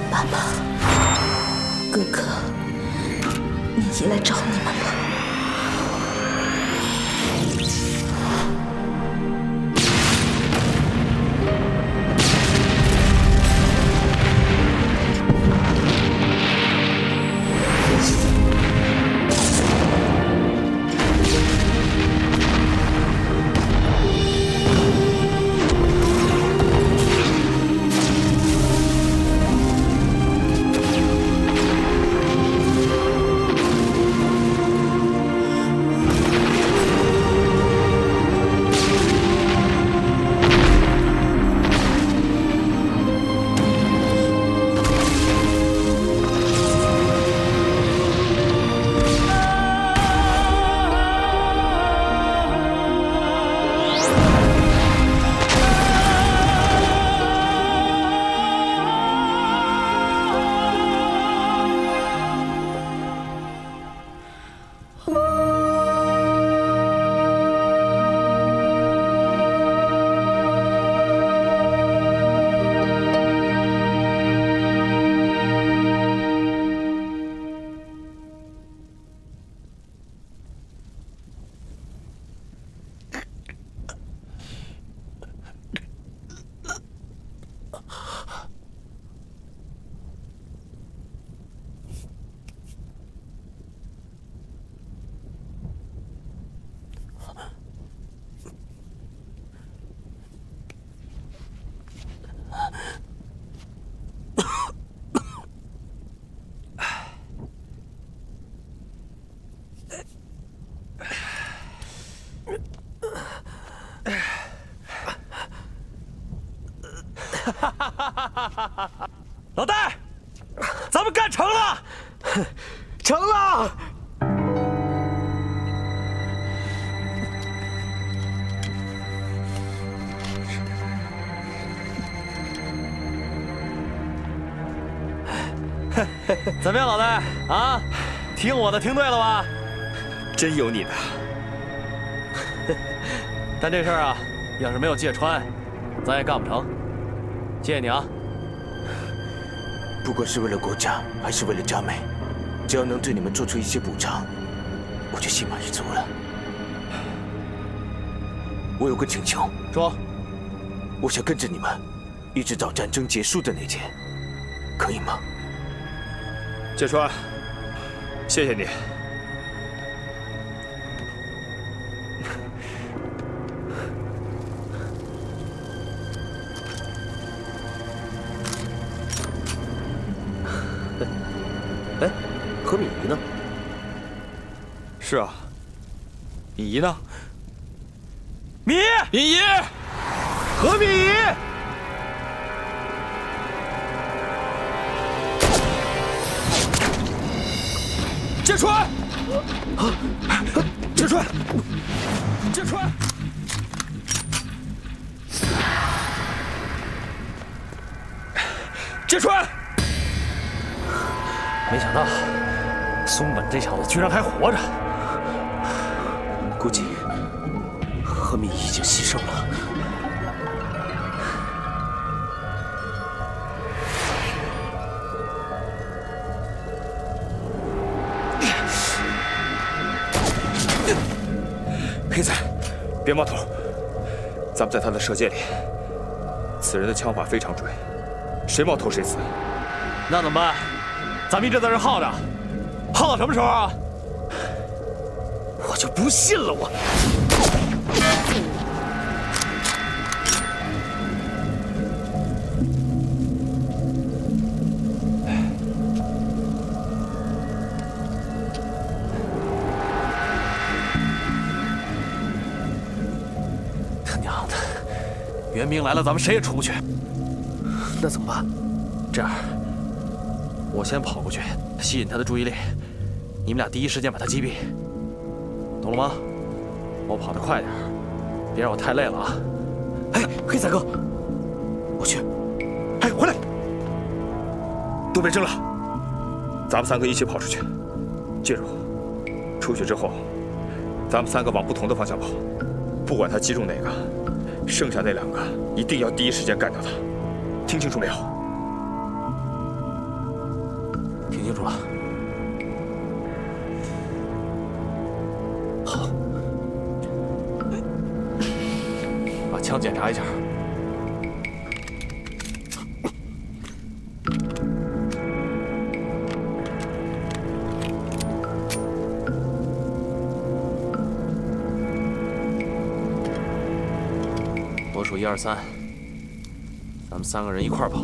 爸爸，哥哥，妮妮来找你们了。老戴，咱们干成了！成了！怎么样，老戴啊？听我的，听对了吧？真有你的！但这事儿啊，要是没有芥川，咱也干不成。谢谢你啊！不管是为了国家，还是为了佳美，只要能对你们做出一些补偿，我就心满意足了。我有个请求，说，我想跟着你们，一直到战争结束的那天，可以吗？芥川，谢谢你。哎，和米姨呢？是啊，你姨呢？米姨，和米姨。芥川，芥川，芥川，芥川！没想到松本这小子居然还活着。估计和米已经牺牲了。黑子，别冒头，咱们在他的射界里。此人的枪法非常准，谁冒头谁死。那怎么办？咱们一直在这耗着，耗到什么时候啊？我就不信了，我。他娘的，援兵来了，咱们谁也出不去。那怎么办？这样，我先跑过去，吸引他的注意力，你们俩第一时间把他击毙，懂了吗？我跑得快点，别让我太累了啊！哎，黑仔哥，我去。哎，回来！都别争了，咱们三个一起跑出去。记住，出去之后，咱们三个往不同的方向跑，不管他击中哪个，剩下那两个一定要第一时间干掉他。听清楚没有？听清楚了。好，把枪检查一下。我数1、2、3，咱们三个人一块儿跑。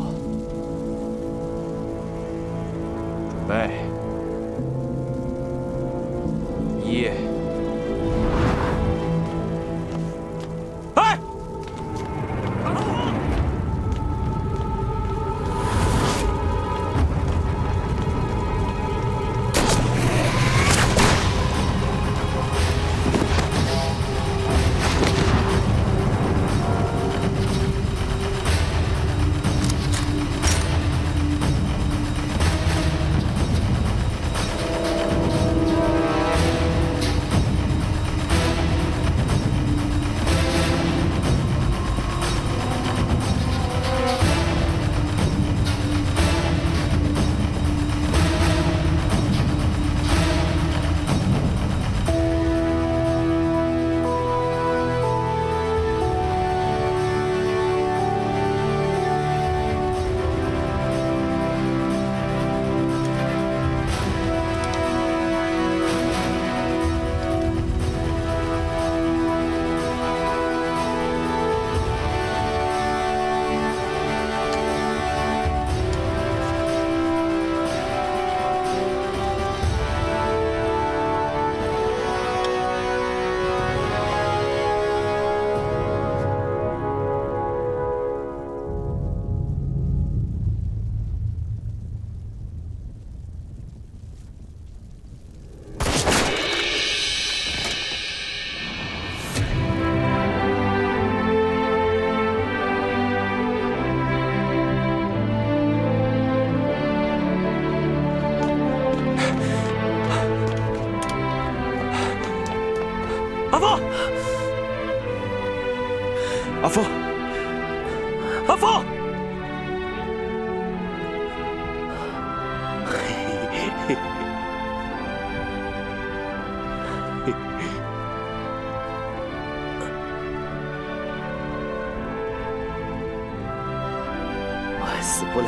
准备，1，哎！阿峰，阿峰！我死不了！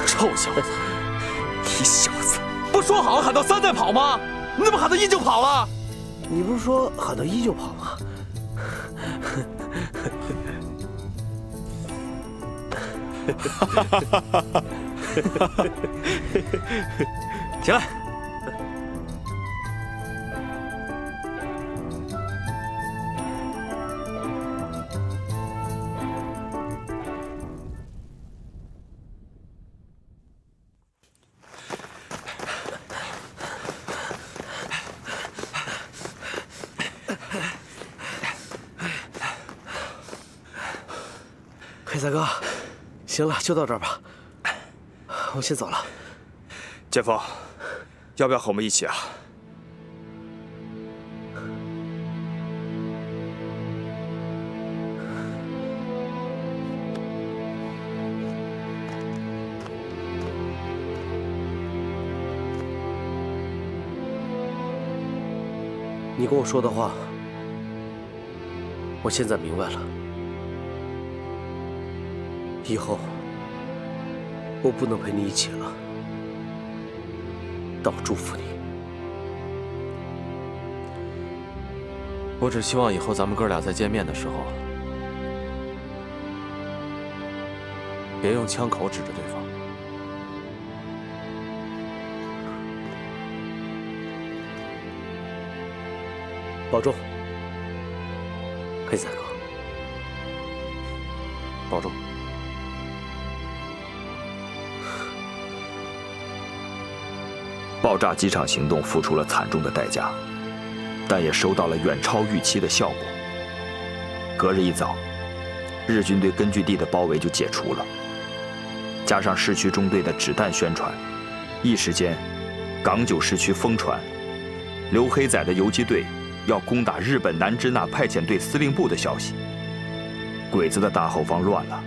臭小子，你小子，不说好喊到3再跑吗？你怎么喊到1就跑了？你不是说喊到1就跑吗？起来！黑三哥，行了，就到这儿吧，我先走了。剑锋，要不要和我们一起啊？你跟我说的话，我现在明白了。以后我不能陪你一起了，但我祝福你。我只希望以后咱们哥俩再见面的时候，别用枪口指着对方。保重，黑三哥。保重。爆炸机场行动付出了惨重的代价，但也收到了远超预期的效果。隔日一早，日军对根据地的包围就解除了，加上市区中队的指弹宣传，一时间，港九市区疯传，刘黑仔的游击队要攻打日本南支那派遣队司令部的消息。鬼子的大后方乱了，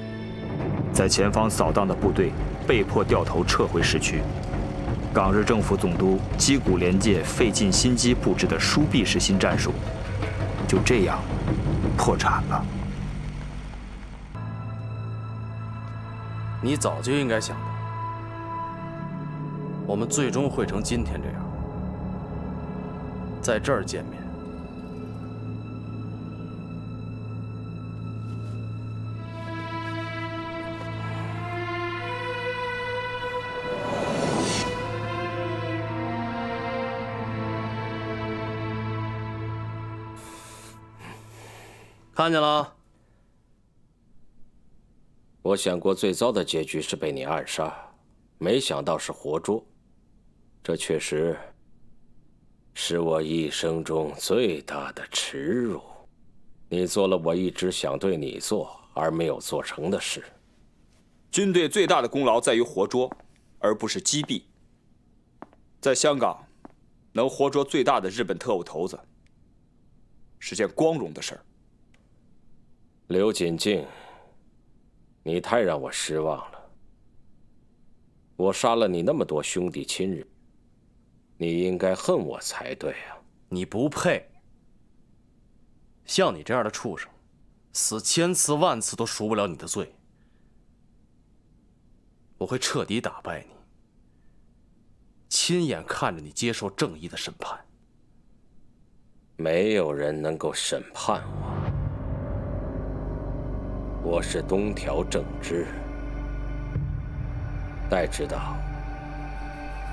在前方扫荡的部队被迫掉头撤回市区。港日政府总督矶谷廉介费尽心机布置的疏避式新战术，就这样破产了。你早就应该想到，我们最终会成今天这样，在这儿见面。看见了？我想过最糟的结局是被你暗杀，没想到是活捉。这确实是我一生中最大的耻辱。你做了我一直想对你做而没有做成的事。军队最大的功劳在于活捉，而不是击毙。在香港，能活捉最大的日本特务头子，是件光荣的事儿。刘锦静，你太让我失望了。我杀了你那么多兄弟亲人，你应该恨我才对啊！你不配。像你这样的畜生，死1000次万次都赎不了你的罪。我会彻底打败你，亲眼看着你接受正义的审判。没有人能够审判我。我是东条正之，待知道。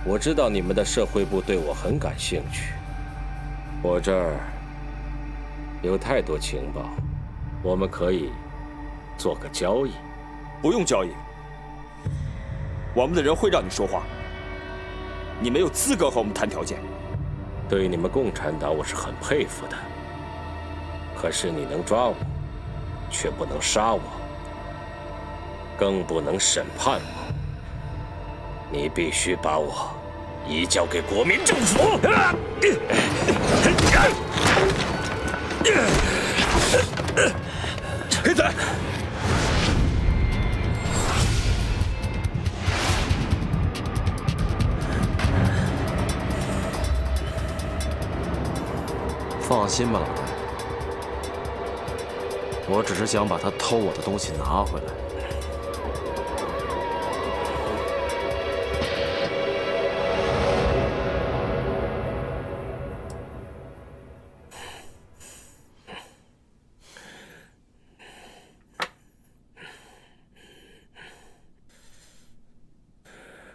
我知道你们的社会部对我很感兴趣，我这儿有太多情报，我们可以做个交易。不用交易，我们的人会让你说话，你没有资格和我们谈条件。对你们共产党，我是很佩服的。可是你能抓我，却不能杀我，更不能审判我。你必须把我移交给国民政府。黑仔，放心吧，老大，我只是想把他偷我的东西拿回来。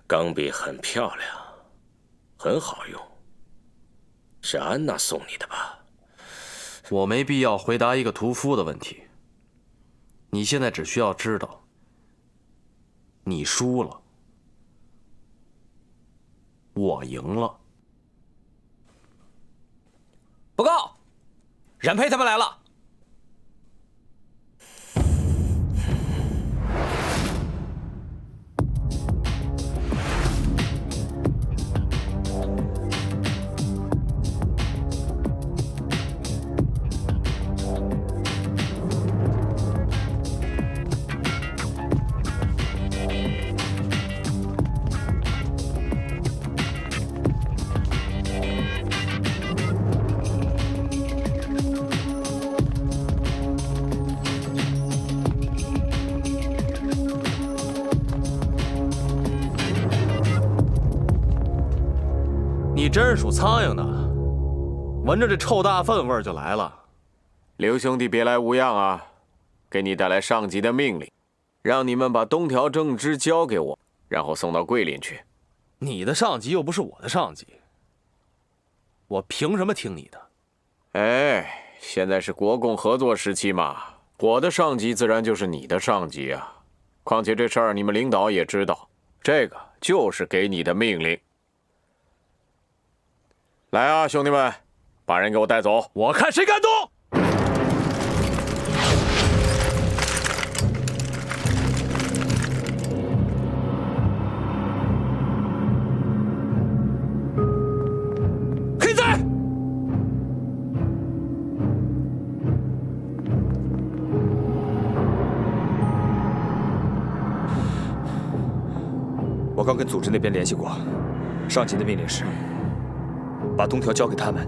钢笔很漂亮，很好用，是安娜送你的吧？我没必要回答一个屠夫的问题。你现在只需要知道，你输了，我赢了。报告，冉佩他们来了。你真是属苍蝇的，闻着这臭大粪味儿就来了。刘兄弟别来无恙啊！给你带来上级的命令，让你们把东条正之交给我，然后送到桂林去。你的上级又不是我的上级，我凭什么听你的？哎，现在是国共合作时期嘛，我的上级自然就是你的上级啊。况且这事儿你们领导也知道，这个就是给你的命令。来啊，兄弟们，把人给我带走！我看谁敢动！黑仔，我刚跟组织那边联系过，上级的命令是把东条交给他们。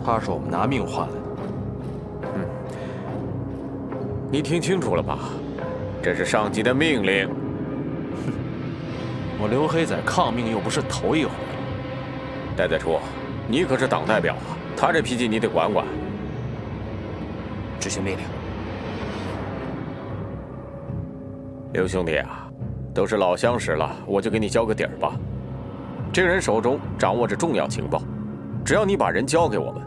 他是我们拿命换来的。你听清楚了吧？这是上级的命令。我刘黑仔抗命又不是头一回了。戴在处，你可是党代表啊，他这脾气你得管管。执行命令。刘兄弟啊，都是老相识了，我就给你交个底儿吧。这个人手中掌握着重要情报，只要你把人交给我们，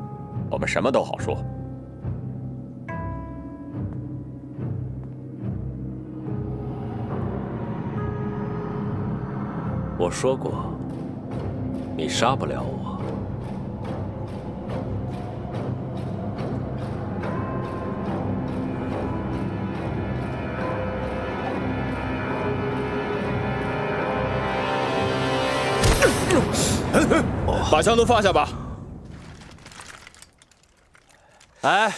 我们什么都好说。我说过，你杀不了我。把枪都放下吧。哎，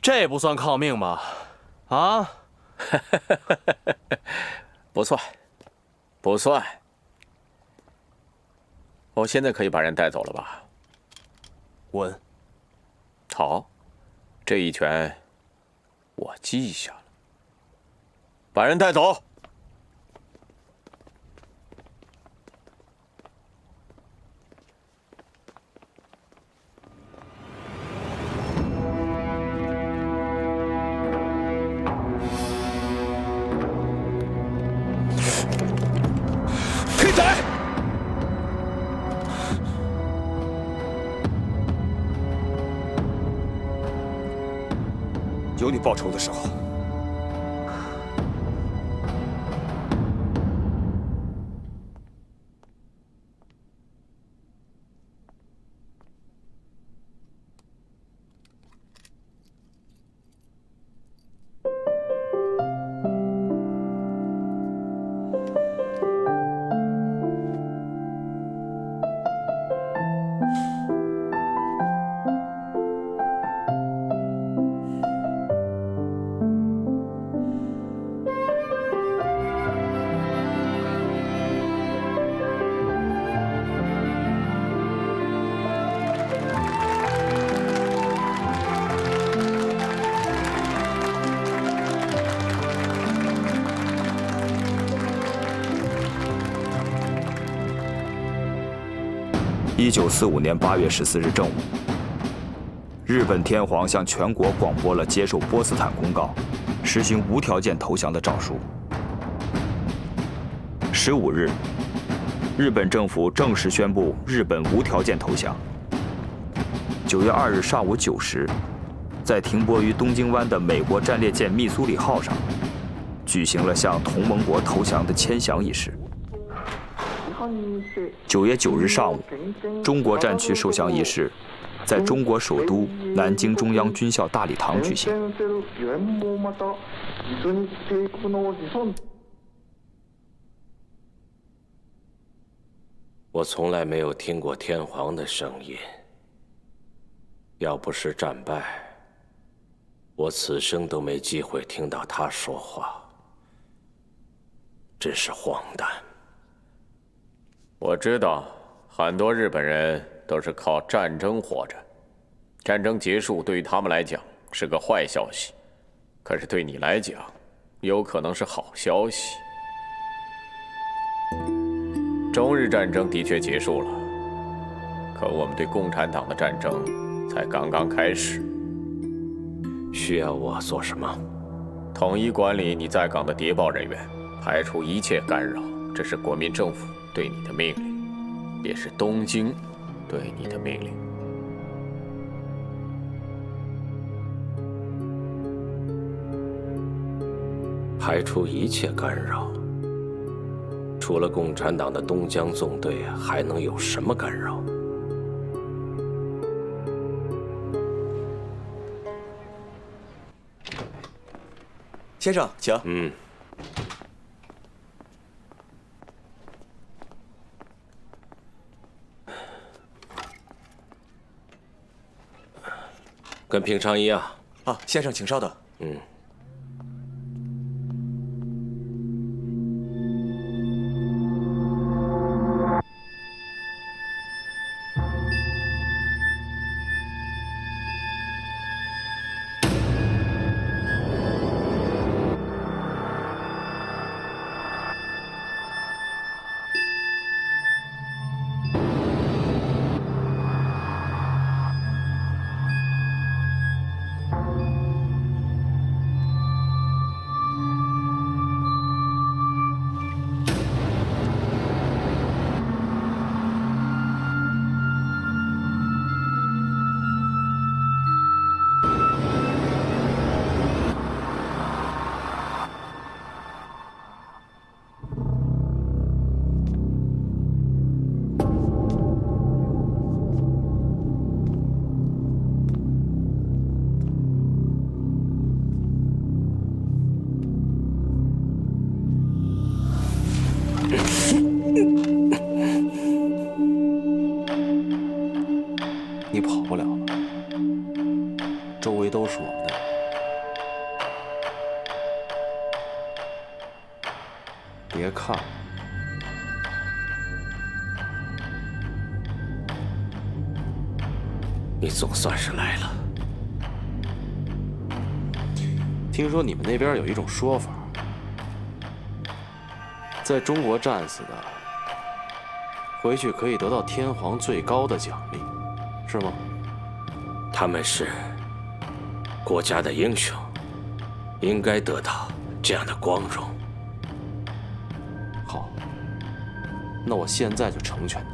这不算抗命吧？啊？不算，不算。我现在可以把人带走了吧？稳。好，这一拳我记下了。把人带走。黑仔，有你报仇的时候。1945年8月14日正午，日本天皇向全国广播了接受波茨坦公告，实行无条件投降的诏书。15日，日本政府正式宣布日本无条件投降。9月2日上午9时，在停泊于东京湾的美国战列舰密苏里号上，举行了向同盟国投降的签降仪式。9月9日上午，中国战区受降仪式在中国首都南京中央军校大礼堂举行。我从来没有听过天皇的声音。要不是战败，我此生都没机会听到他说话，真是荒诞。我知道，很多日本人都是靠战争活着，战争结束对于他们来讲是个坏消息，可是对你来讲，有可能是好消息。中日战争的确结束了，可我们对共产党的战争才刚刚开始。需要我做什么？统一管理你在港的谍报人员，排除一切干扰，这是国民政府对你的命令，也是东京对你的命令。排除一切干扰。除了共产党的东江纵队，还能有什么干扰？先生，请。跟平常一样。啊，先生，请稍等。你跑不了了，周围都是我们的人。别看了，你总算是来了。听说你们那边有一种说法，在中国战死的，回去可以得到天皇最高的奖励，是吗？他们是国家的英雄，应该得到这样的光荣。好，那我现在就成全你。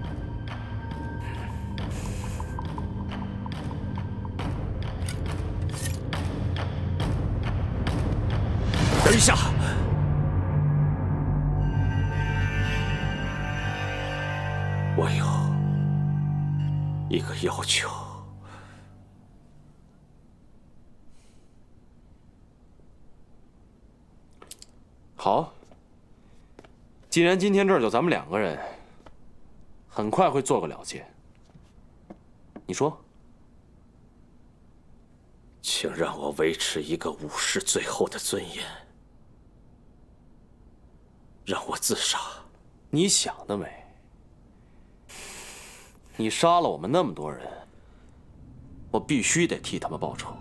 等一下，我有一个要求。好，既然今天这儿就咱们两个人，很快会做个了结。你说？请让我维持一个武士最后的尊严，让我自杀。你想得美！你杀了我们那么多人，我必须得替他们报仇。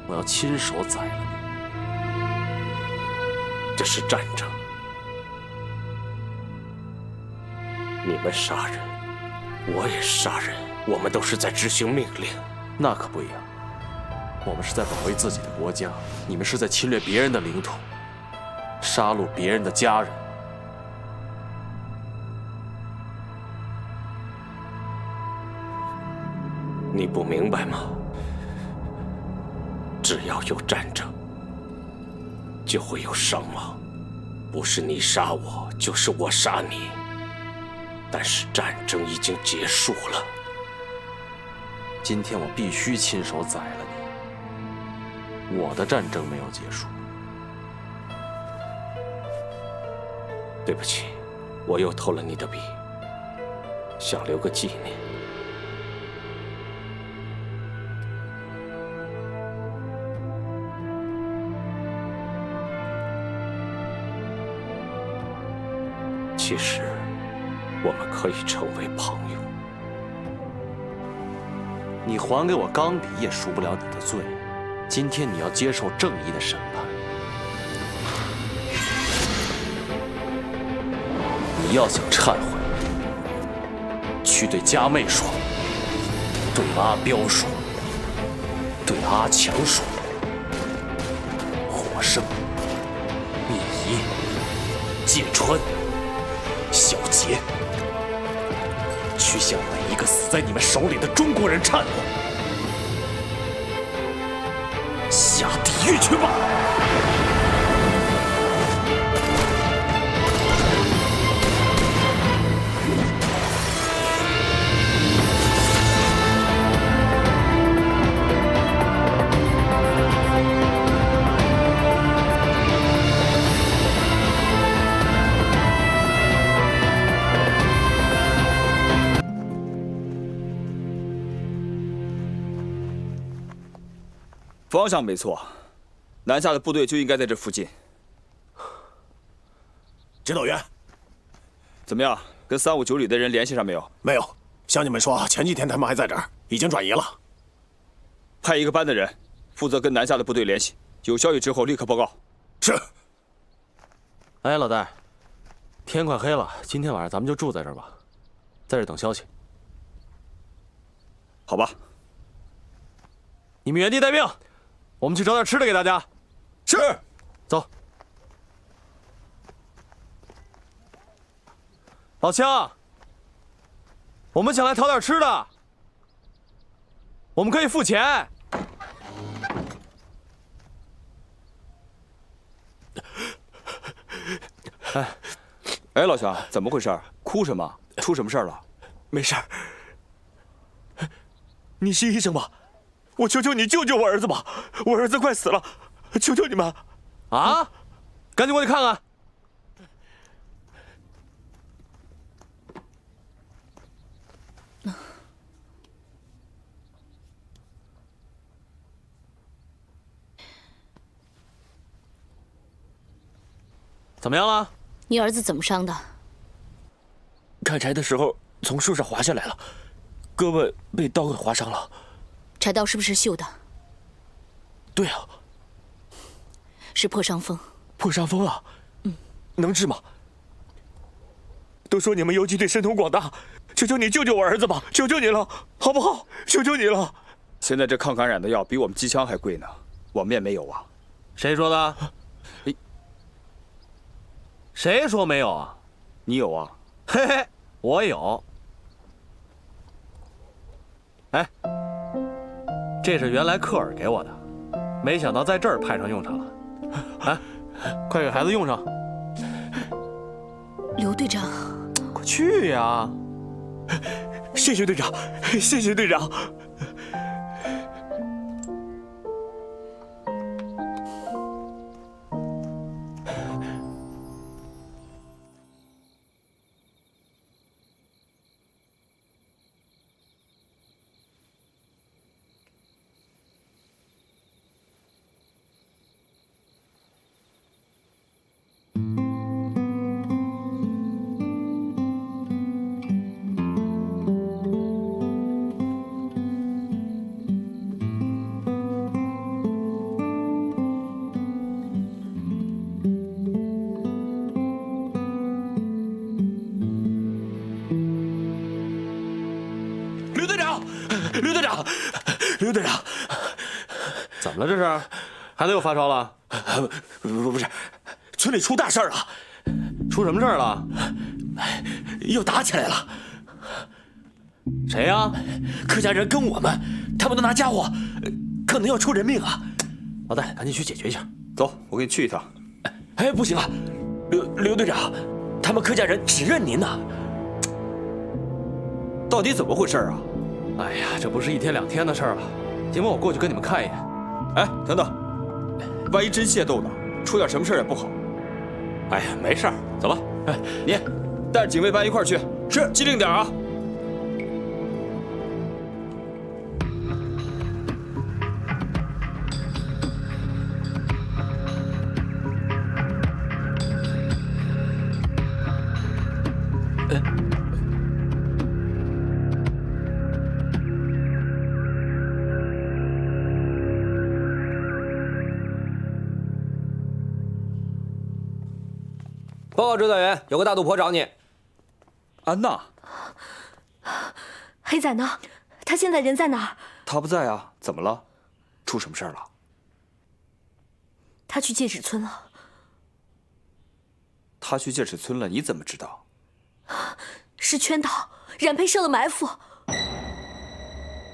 我要亲手宰了你。这是战争，你们杀人，我也杀人，我们都是在执行命令。那可不一样，我们是在保卫自己的国家，你们是在侵略别人的领土，杀戮别人的家人。你不明白吗？只要有战争，就会有伤亡，不是你杀我，就是我杀你。但是战争已经结束了。今天我必须亲手宰了你。我的战争没有结束。对不起，我又偷了你的笔，想留个纪念。其实，我们可以成为朋友。你还给我钢笔也赎不了你的罪。今天你要接受正义的审判。你要想忏悔，去对佳妹说，对阿彪说，对阿强说，火生、密仪、芥川、小杰，去向每一个死在你们手里的中国人忏悔，下地狱去吧！方向没错，南下的部队就应该在这附近。指导员，怎么样？跟359旅的人联系上没有？没有。像你们说，前几天他们还在这儿，已经转移了。派一个班的人负责跟南下的部队联系，有消息之后立刻报告。是。哎，老戴，天快黑了，今天晚上咱们就住在这儿吧，在这等消息。好吧。你们原地待命。我们去找点吃的给大家。是，走。老枪，我们想来讨点吃的，我们可以付钱。哎，老乡，怎么回事？哭什么？出什么事了？没事。你是医生吗？我求求你救救我儿子吧！我儿子快死了，求求你们！啊！赶紧过去看看。怎么样了？你儿子怎么伤的？砍柴的时候从树上滑下来了，胳膊被刀给划伤了。柴刀是不是锈的？对啊，是破伤风。破伤风啊？能治吗？都说你们游击队神通广大，求求你救救我儿子吧！求求你了，好不好？求求你了！现在这抗感染的药比我们机枪还贵呢，我们也没有啊。谁说的？谁说没有啊？你有啊？嘿嘿，我有。哎，这是原来科尔给我的，没想到在这儿派上用场了。哎，快给孩子用上。刘队长，快去呀！谢谢队长，谢谢队长。刘队长，刘队长，怎么了？这是？孩子又发烧了？不是，村里出大事了。出什么事儿了？又打起来了。谁呀？客家人跟我们，他们都拿家伙，可能要出人命啊！老戴，赶紧去解决一下。走，我跟你去一趟。哎，不行啊，刘队长，他们客家人只认您呐。到底怎么回事啊？哎呀，这不是一天两天的事儿了。今晚我过去跟你们看一眼。哎，等等，万一真械斗呢？出点什么事儿也不好。哎呀，没事儿，走吧。哎，你带着警卫班一块儿去。是，机灵点啊。报告指导员，有个大肚婆找你。安娜，黑仔呢？他现在人在哪儿？她不在啊，怎么了？出什么事儿了？他去戒指村了。她去戒指村了，你怎么知道？是圈套，冉佩设了埋伏。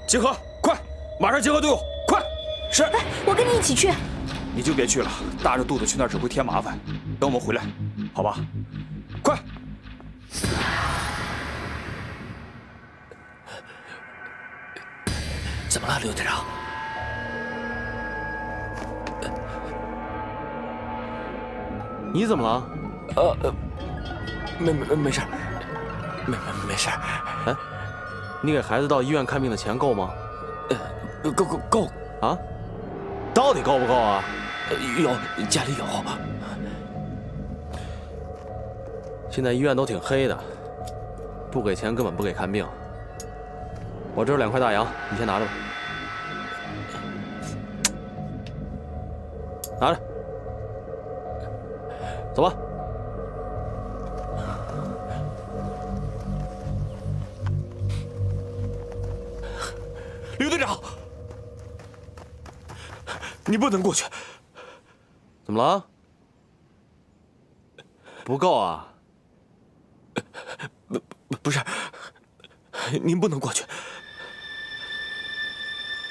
集合，快，马上集合队伍，快！是。哎，我跟你一起去。你就别去了，大着肚子去那儿只会添麻烦。等我们回来，好吧？快！怎么了，刘队长？你怎么了？没事，没事。哎，你给孩子到医院看病的钱够吗？够啊？到底够不够啊？有，家里有。现在医院都挺黑的，不给钱根本不给看病。我这有2块大洋，你先拿着吧。拿着，走吧。刘队长，你不能过去。怎么了？不够啊？不是，您不能过去。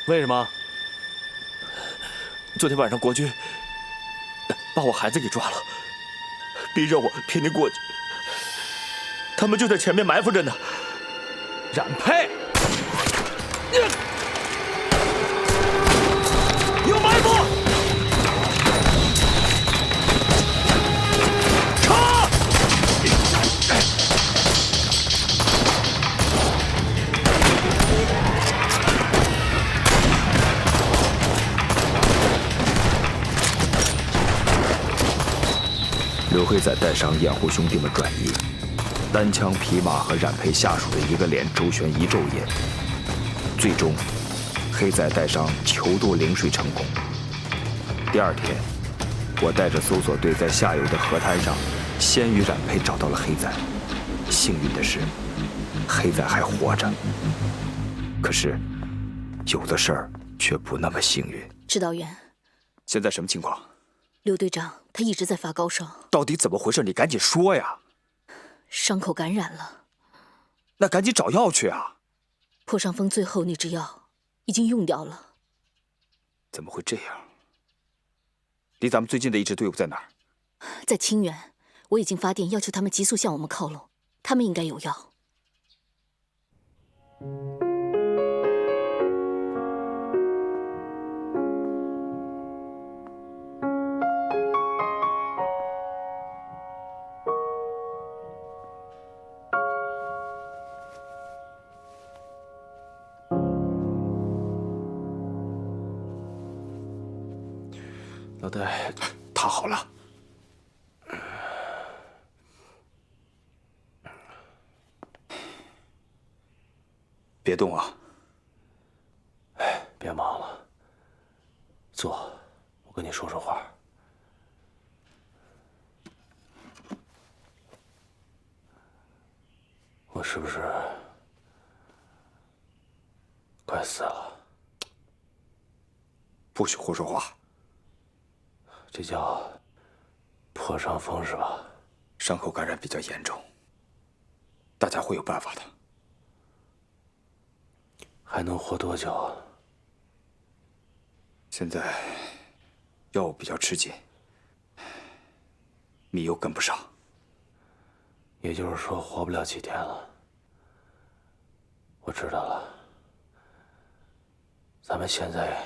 为什么？昨天晚上国军把我孩子给抓了，逼着我陪您过去。他们就在前面埋伏着呢。冉佩，有埋伏！刘黑在带伤掩护兄弟们转移，单枪匹马和冉佩下属的一个连周旋一昼夜，最终，黑仔带伤求渡陵水成功。第2天，我带着搜索队在下游的河滩上，先于冉佩找到了黑仔。幸运的是，黑仔还活着。可是，有的事儿却不那么幸运。指导员，现在什么情况？刘队长他一直在发高烧，到底怎么回事？你赶紧说呀！伤口感染了，那赶紧找药去啊！破伤风最后那支药已经用掉了。怎么会这样？离咱们最近的一支队伍在哪儿？在清远，我已经发电要求他们急速向我们靠拢，他们应该有药。老戴，他好了。别动啊！哎，别忙了，坐，我跟你说说话。我是不是快死了。不许胡说话。这叫破伤风是吧？伤口感染比较严重，大家会有办法的。还能活多久啊？现在药物比较吃紧，米又跟不上。也就是说，活不了几天了。我知道了，咱们现在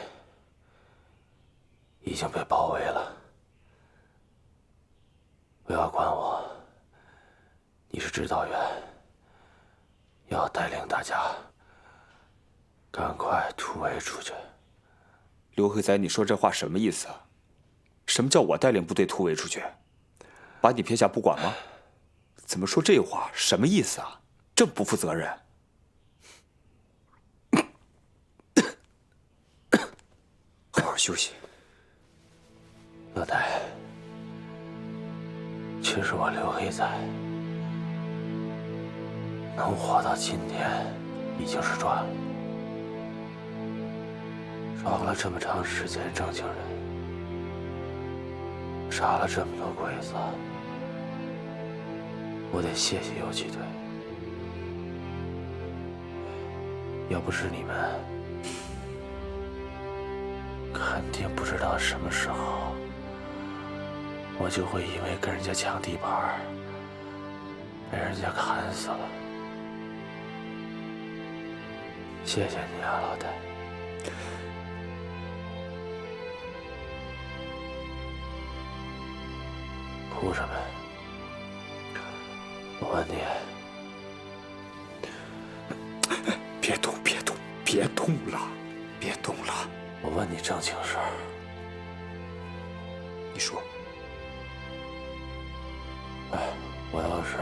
已经被包围了。不要管我，你是指导员，要带领大家赶快突围出去。刘黑仔，你说这话什么意思啊？什么叫我带领部队突围出去？把你撇下不管吗？怎么说这话？什么意思啊？这么不负责任！好好休息。老大，其实我刘黑仔能活到今天已经是赚了。装了这么长时间正经人，杀了这么多鬼子，我得谢谢游击队。要不是你们，肯定不知道什么时候我就会因为跟人家抢地盘被人家砍死了。谢谢你啊，老大。哭什么？我问你，别动，别动，别动了，别动了！我问你正经事儿。你说，我要是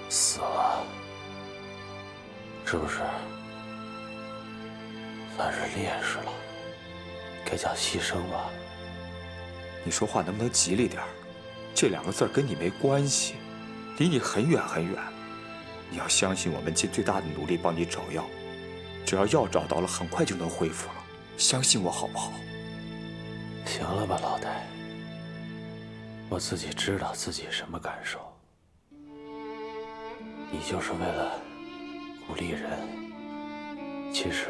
死了，是不是算是烈士了？该叫牺牲吧。你说话能不能吉利点儿？这两个字跟你没关系，离你很远很远。你要相信我们尽最大的努力帮你找药，只要药找到了，很快就能恢复了。相信我好不好？行了吧，老大，我自己知道自己什么感受。你就是为了鼓励人，其实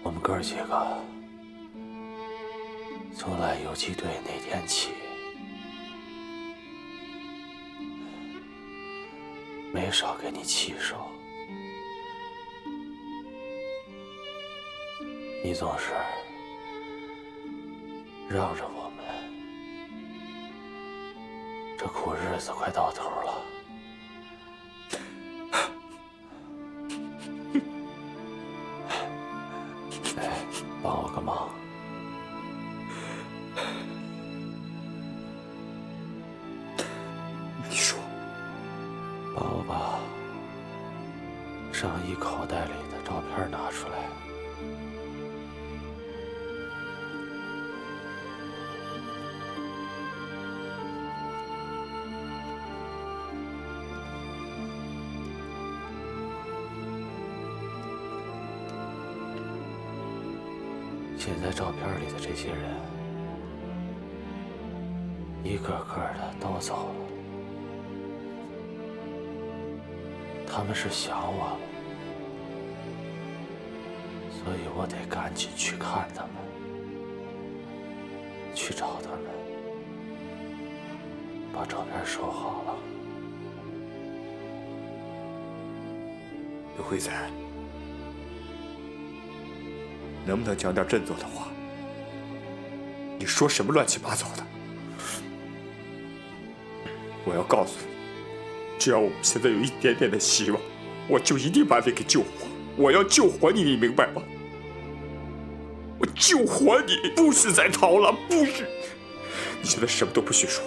我们哥几个从来游击队那天起，没少给你气受。你总是让着我们，这苦日子快到头了。哎，帮我个忙。你说，帮我把上衣口袋里的照片拿出来。现在照片里的这些人，一个个的都走了。他们是想我了，所以我得赶紧去看他们，去找他们，把照片收好了。刘辉仔，能不能讲点振作的话？你说什么乱七八糟的？我要告诉你，只要我们现在有一点点的希望，我就一定把你给救活。我要救活你，你明白吗？我救活你，不许再逃了，不许！你现在什么都不许说，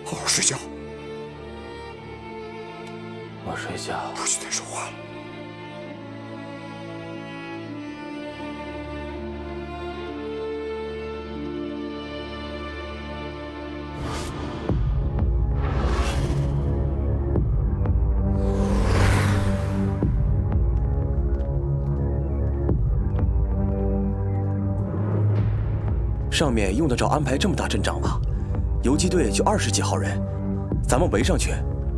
好好睡觉。我睡觉，不许再说话了。上面用得着安排这么大阵仗吗？游击队就20几号人，咱们围上去，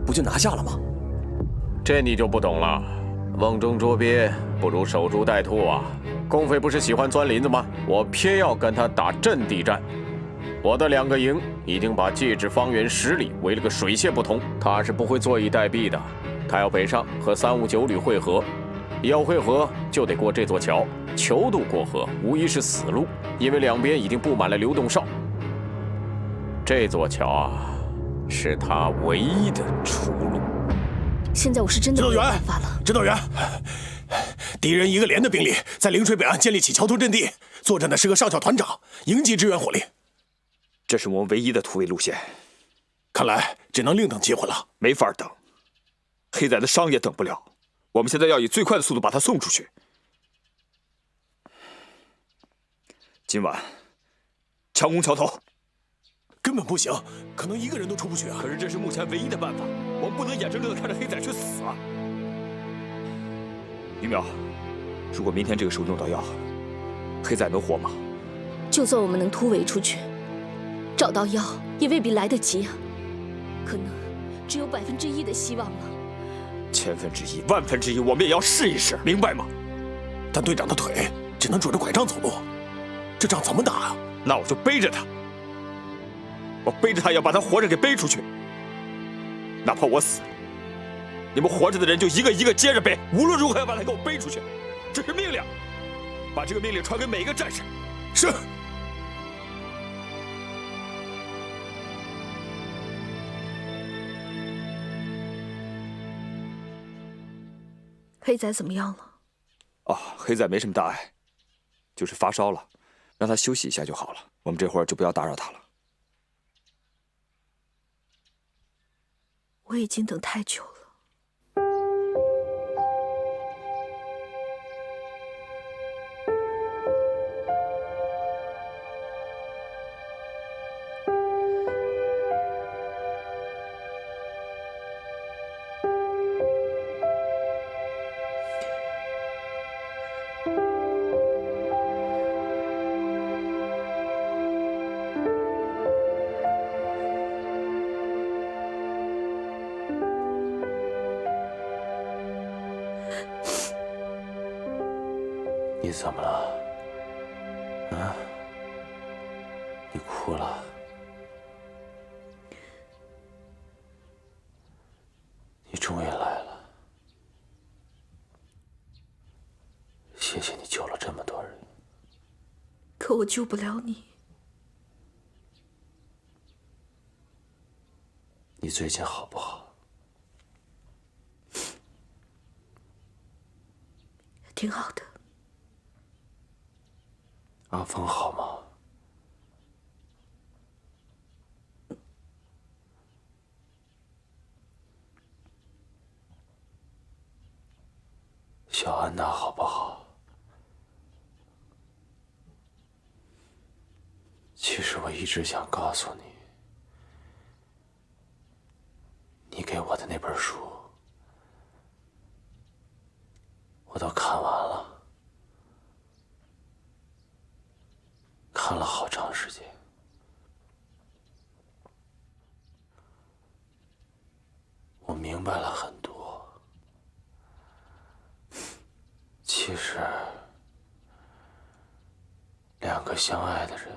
不就拿下了吗？这你就不懂了。瓮中捉鳖不如守株待兔啊！共匪不是喜欢钻林子吗？我偏要跟他打阵地战。我的2个营已经把戒指方圆10里围了个水泄不通，他是不会坐以待毙的。他要北上和359旅会合，要会合就得过这座桥，囚渡过河无疑是死路，因为两边已经布满了流动哨。这座桥啊，是他唯一的出路。现在我是真的没有办法了。指导员，敌人1个连的兵力在陵水北岸建立起桥头阵地，坐镇的是个上校团长，迎击支援火力。这是我们唯一的突围路线，看来只能另等机会了。没法等，黑仔的伤也等不了。我们现在要以最快的速度把他送出去。今晚强攻桥头。根本不行，可能1个人都出不去啊！可是这是目前唯一的办法，我们不能眼睁睁地看着黑仔去死啊！于淼，如果明天这个时候用到药，黑仔能活吗？就算我们能突围出去，找到药也未必来得及啊，可能只有1%的希望了。1/1000、10000%，我们也要试一试，明白吗？但队长的腿只能拄着拐杖走路，这仗怎么打啊？那我就背着他。我背着他，要把他活着给背出去。哪怕我死，你们活着的人就一个一个接着背，无论如何要把他给我背出去。这是命令，把这个命令传给每一个战士。是。黑仔怎么样了？哦，黑仔没什么大碍，就是发烧了，让他休息一下就好了。我们这会儿就不要打扰他了。我已经等太久了。你怎么了？啊？你哭了？你终于来了，谢谢你救了这么多人。可我救不了你。你最近好不好？挺好的。阿峰好吗？小安娜好不好？其实我一直想告诉你，你给我的那本书，我都看完了。看了好长时间，我明白了很多。其实，两个相爱的人，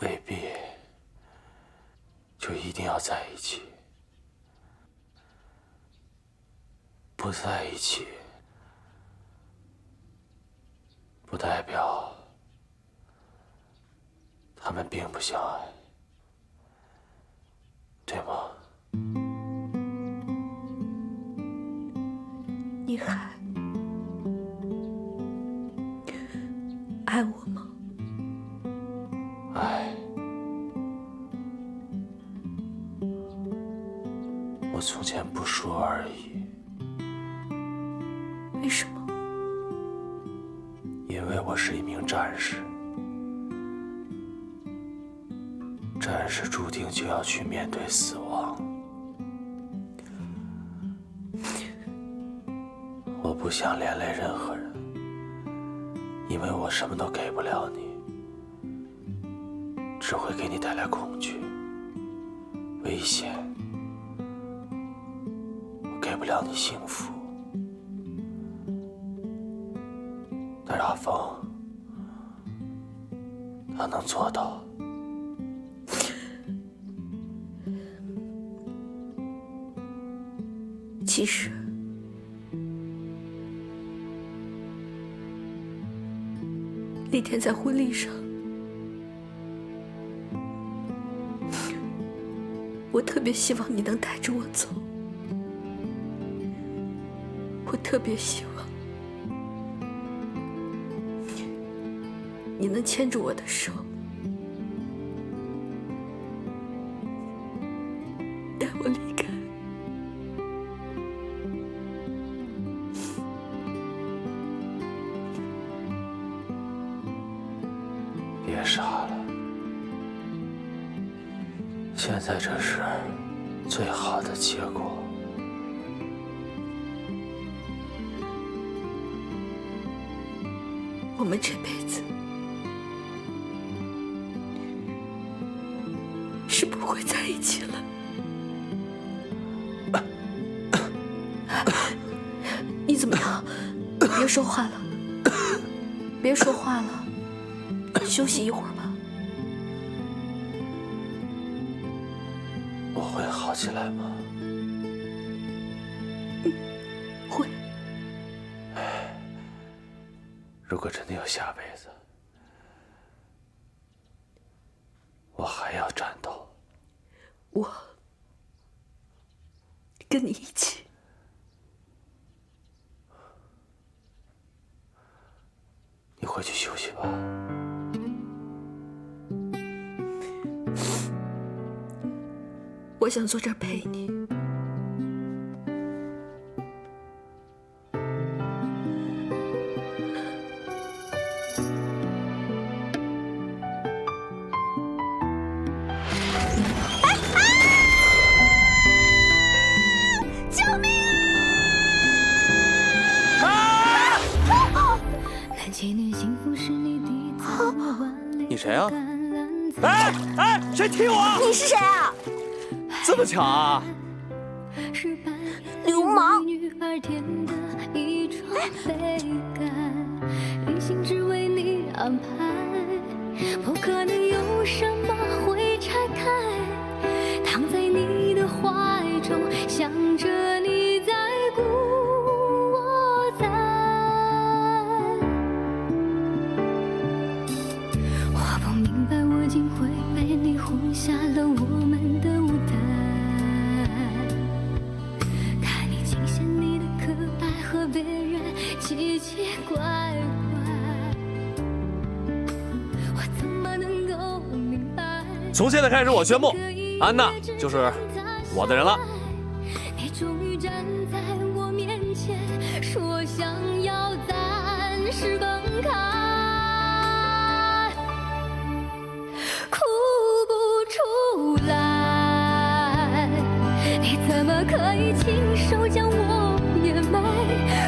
未必就一定要在一起。不在一起，不代表他们并不相爱，对吗？你还爱我吗？爱。我从前不说而已。为什么？因为我是一名战士，战士注定就要去面对死亡。我不想连累任何人，因为我什么都给不了你，只会给你带来恐惧、危险。我给不了你幸福，但是阿峰，他能做到。其实，那天在婚礼上，我特别希望你能带着我走，我特别希望你能牵着我的手，带我离开。别傻了，现在这是最好的结果。我们这辈子是不会在一起了。你怎么样？别说话了，别说话了，休息一会儿吧。我会好起来吗？会。如果真的有下辈子，我还要战斗。我跟你一起。你回去休息吧。我想坐这儿陪你。救命你谁啊？哎哎，谁踢我？你是谁啊？这么巧啊！流氓！不可能有什么会拆开，躺在你的怀中，想着你在故我在。我不明白，我竟会被你轰下了我们的舞台，看你倾泻你的可爱和别人奇奇怪怪。从现在开始，我宣布，安娜就是我的人了。你终于站在我面前，说想要暂时分开，哭不出来，你怎么可以亲手将我掩埋？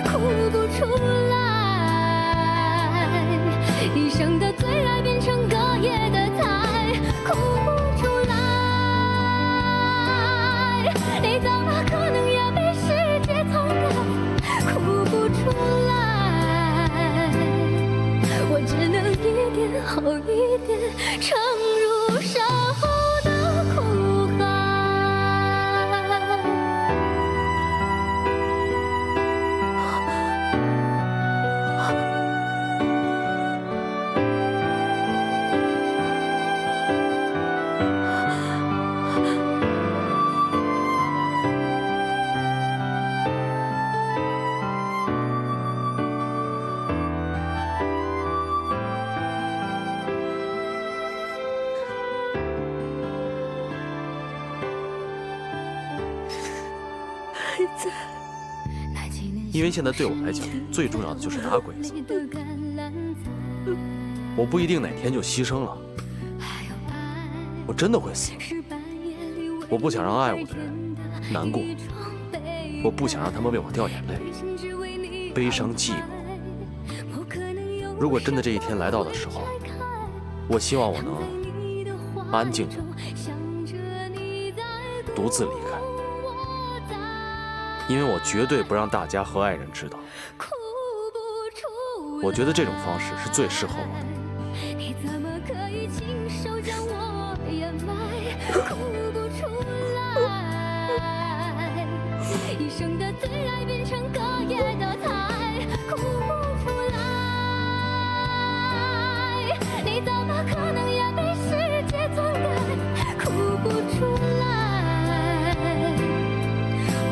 哭不出来，一生的最爱变成隔夜的菜，哭不出来，你怎么可能也被世界篡改？哭不出来，我只能一点后一点沉入身后的苦海。因为现在对我来讲，最重要的就是打鬼子。我不一定哪天就牺牲了，我真的会死。我不想让爱我的人难过，我不想让他们为我掉眼泪、悲伤、寂寞。如果真的这一天来到的时候，我希望我能安静的独自离开，因为我绝对不让大家和爱人知道。我觉得这种方式是最适合我的。你怎么可以亲手将我掩埋，哭不出来，一生的最爱变成隔夜的菜，哭不出来，你怎么可能也被世界篡改，哭不出来，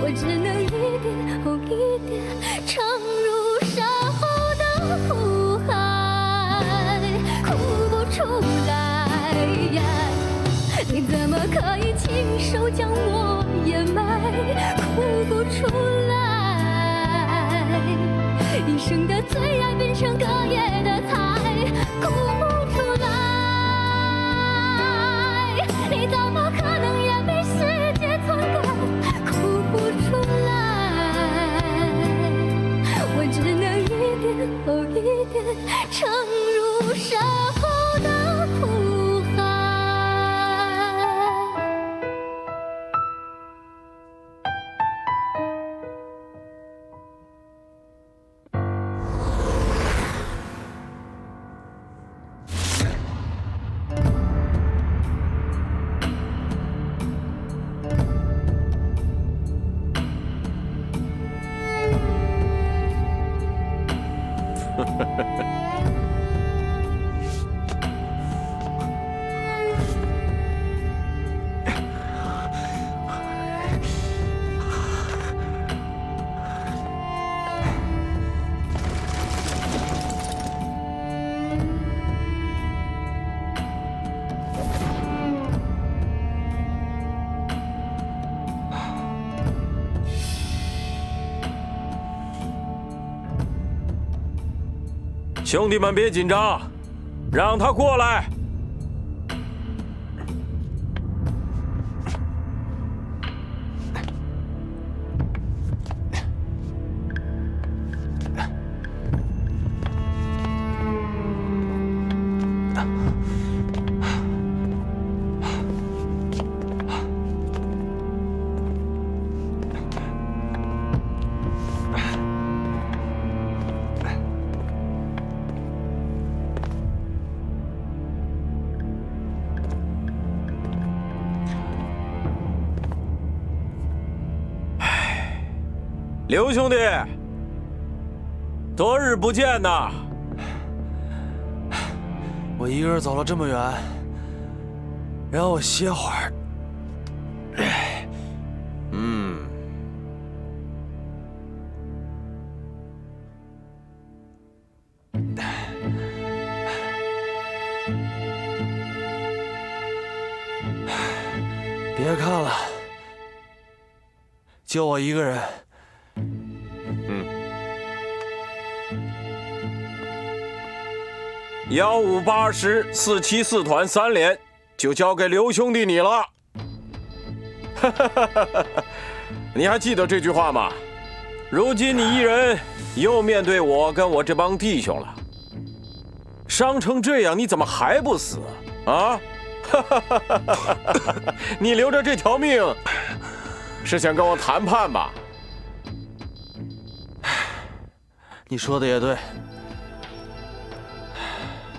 我只能一点后一点沉入身后的苦海，哭不出来，你怎么可以亲手将我掩埋，哭不出来，一生的最爱变成隔夜的菜，哭不出来，你怎么可能也被世界篡改，哭不出来，我只能一点后一点沉入身后的苦海。兄弟们别紧张，让他过来。刘兄弟，多日不见呐！我一个人走了这么远，让我歇会儿。别看了，就我一个人。158师474团3连就交给刘兄弟你了。你还记得这句话吗？如今你一人又面对我跟我这帮弟兄了，伤成这样，你怎么还不死啊？你留着这条命，是想跟我谈判吧？你说的也对。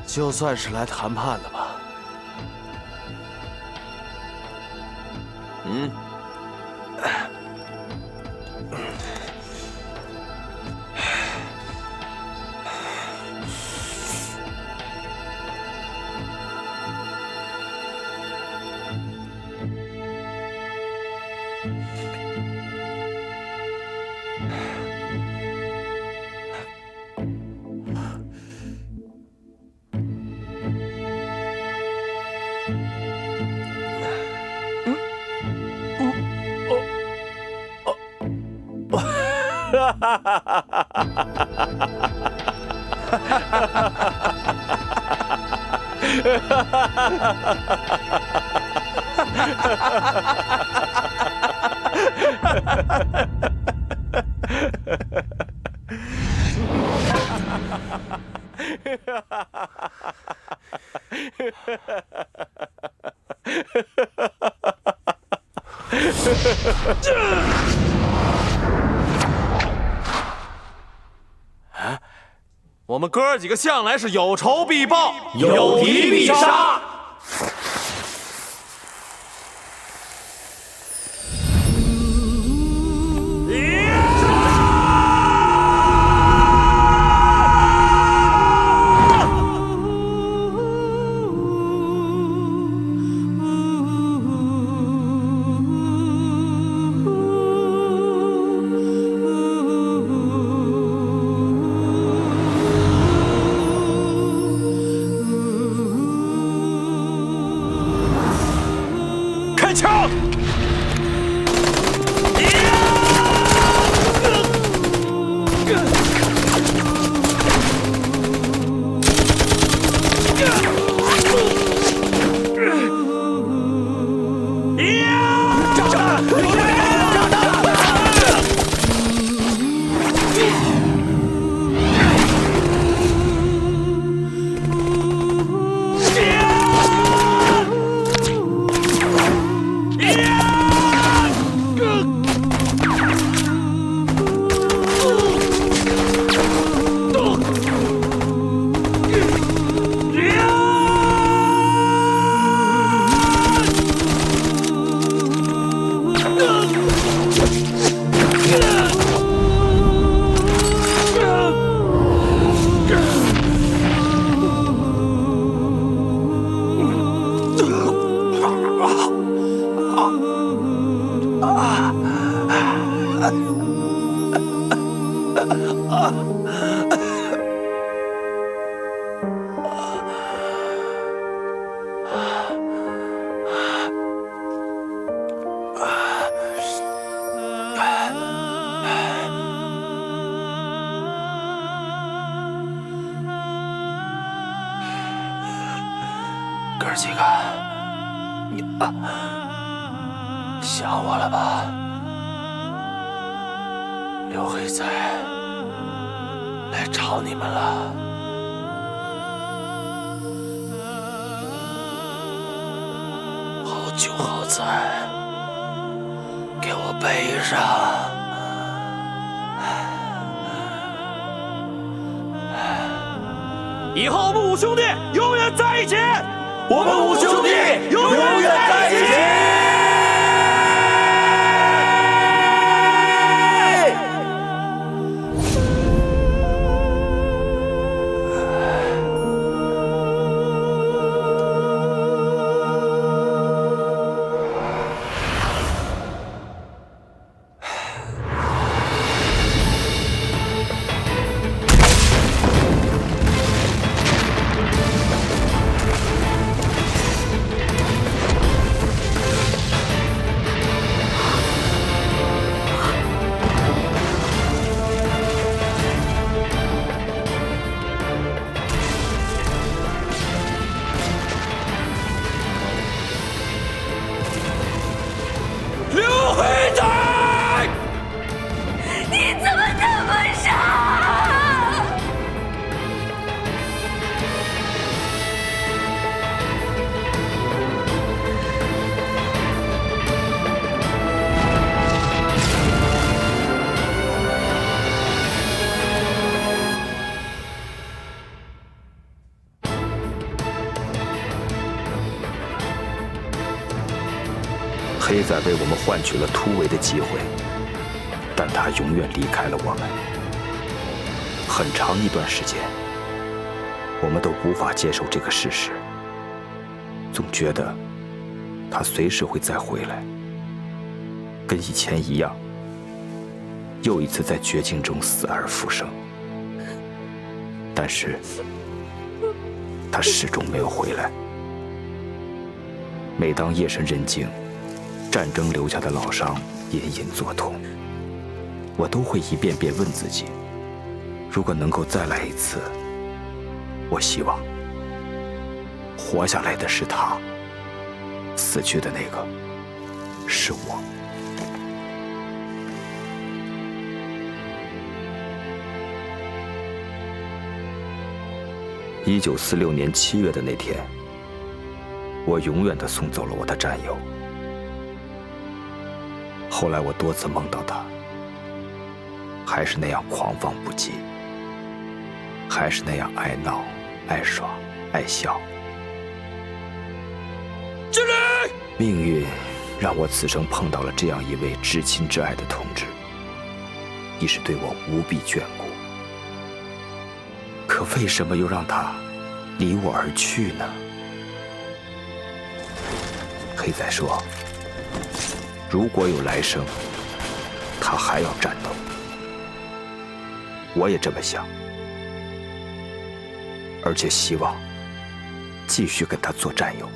就算是来谈判的吧。我们哥儿几个向来是有仇必报，有敌必杀。开枪！哥儿几个，你想我了吧？刘黑仔来找你们了。好酒好菜，给我备上。以后我们五兄弟永远在一起。我们五兄弟永远在一起。黑仔为我们换取了突围的机会，但他永远离开了我们。很长一段时间，我们都无法接受这个事实，总觉得他随时会再回来，跟以前一样，又一次在绝境中死而复生。但是，他始终没有回来。每当夜深人静，战争留下的老伤隐隐作痛，我都会一遍遍问自己：如果能够再来一次，我希望活下来的是他，死去的那个是我。1946年7月的那天，我永远地送走了我的战友。后来我多次梦到他，还是那样狂放不羁，还是那样爱闹、爱耍、爱笑。经理，命运让我此生碰到了这样一位至亲至爱的同志，亦是对我无比眷顾。可为什么又让他离我而去呢？黑仔说，如果有来生，他还要战斗。我也这么想，而且希望继续跟他做战友。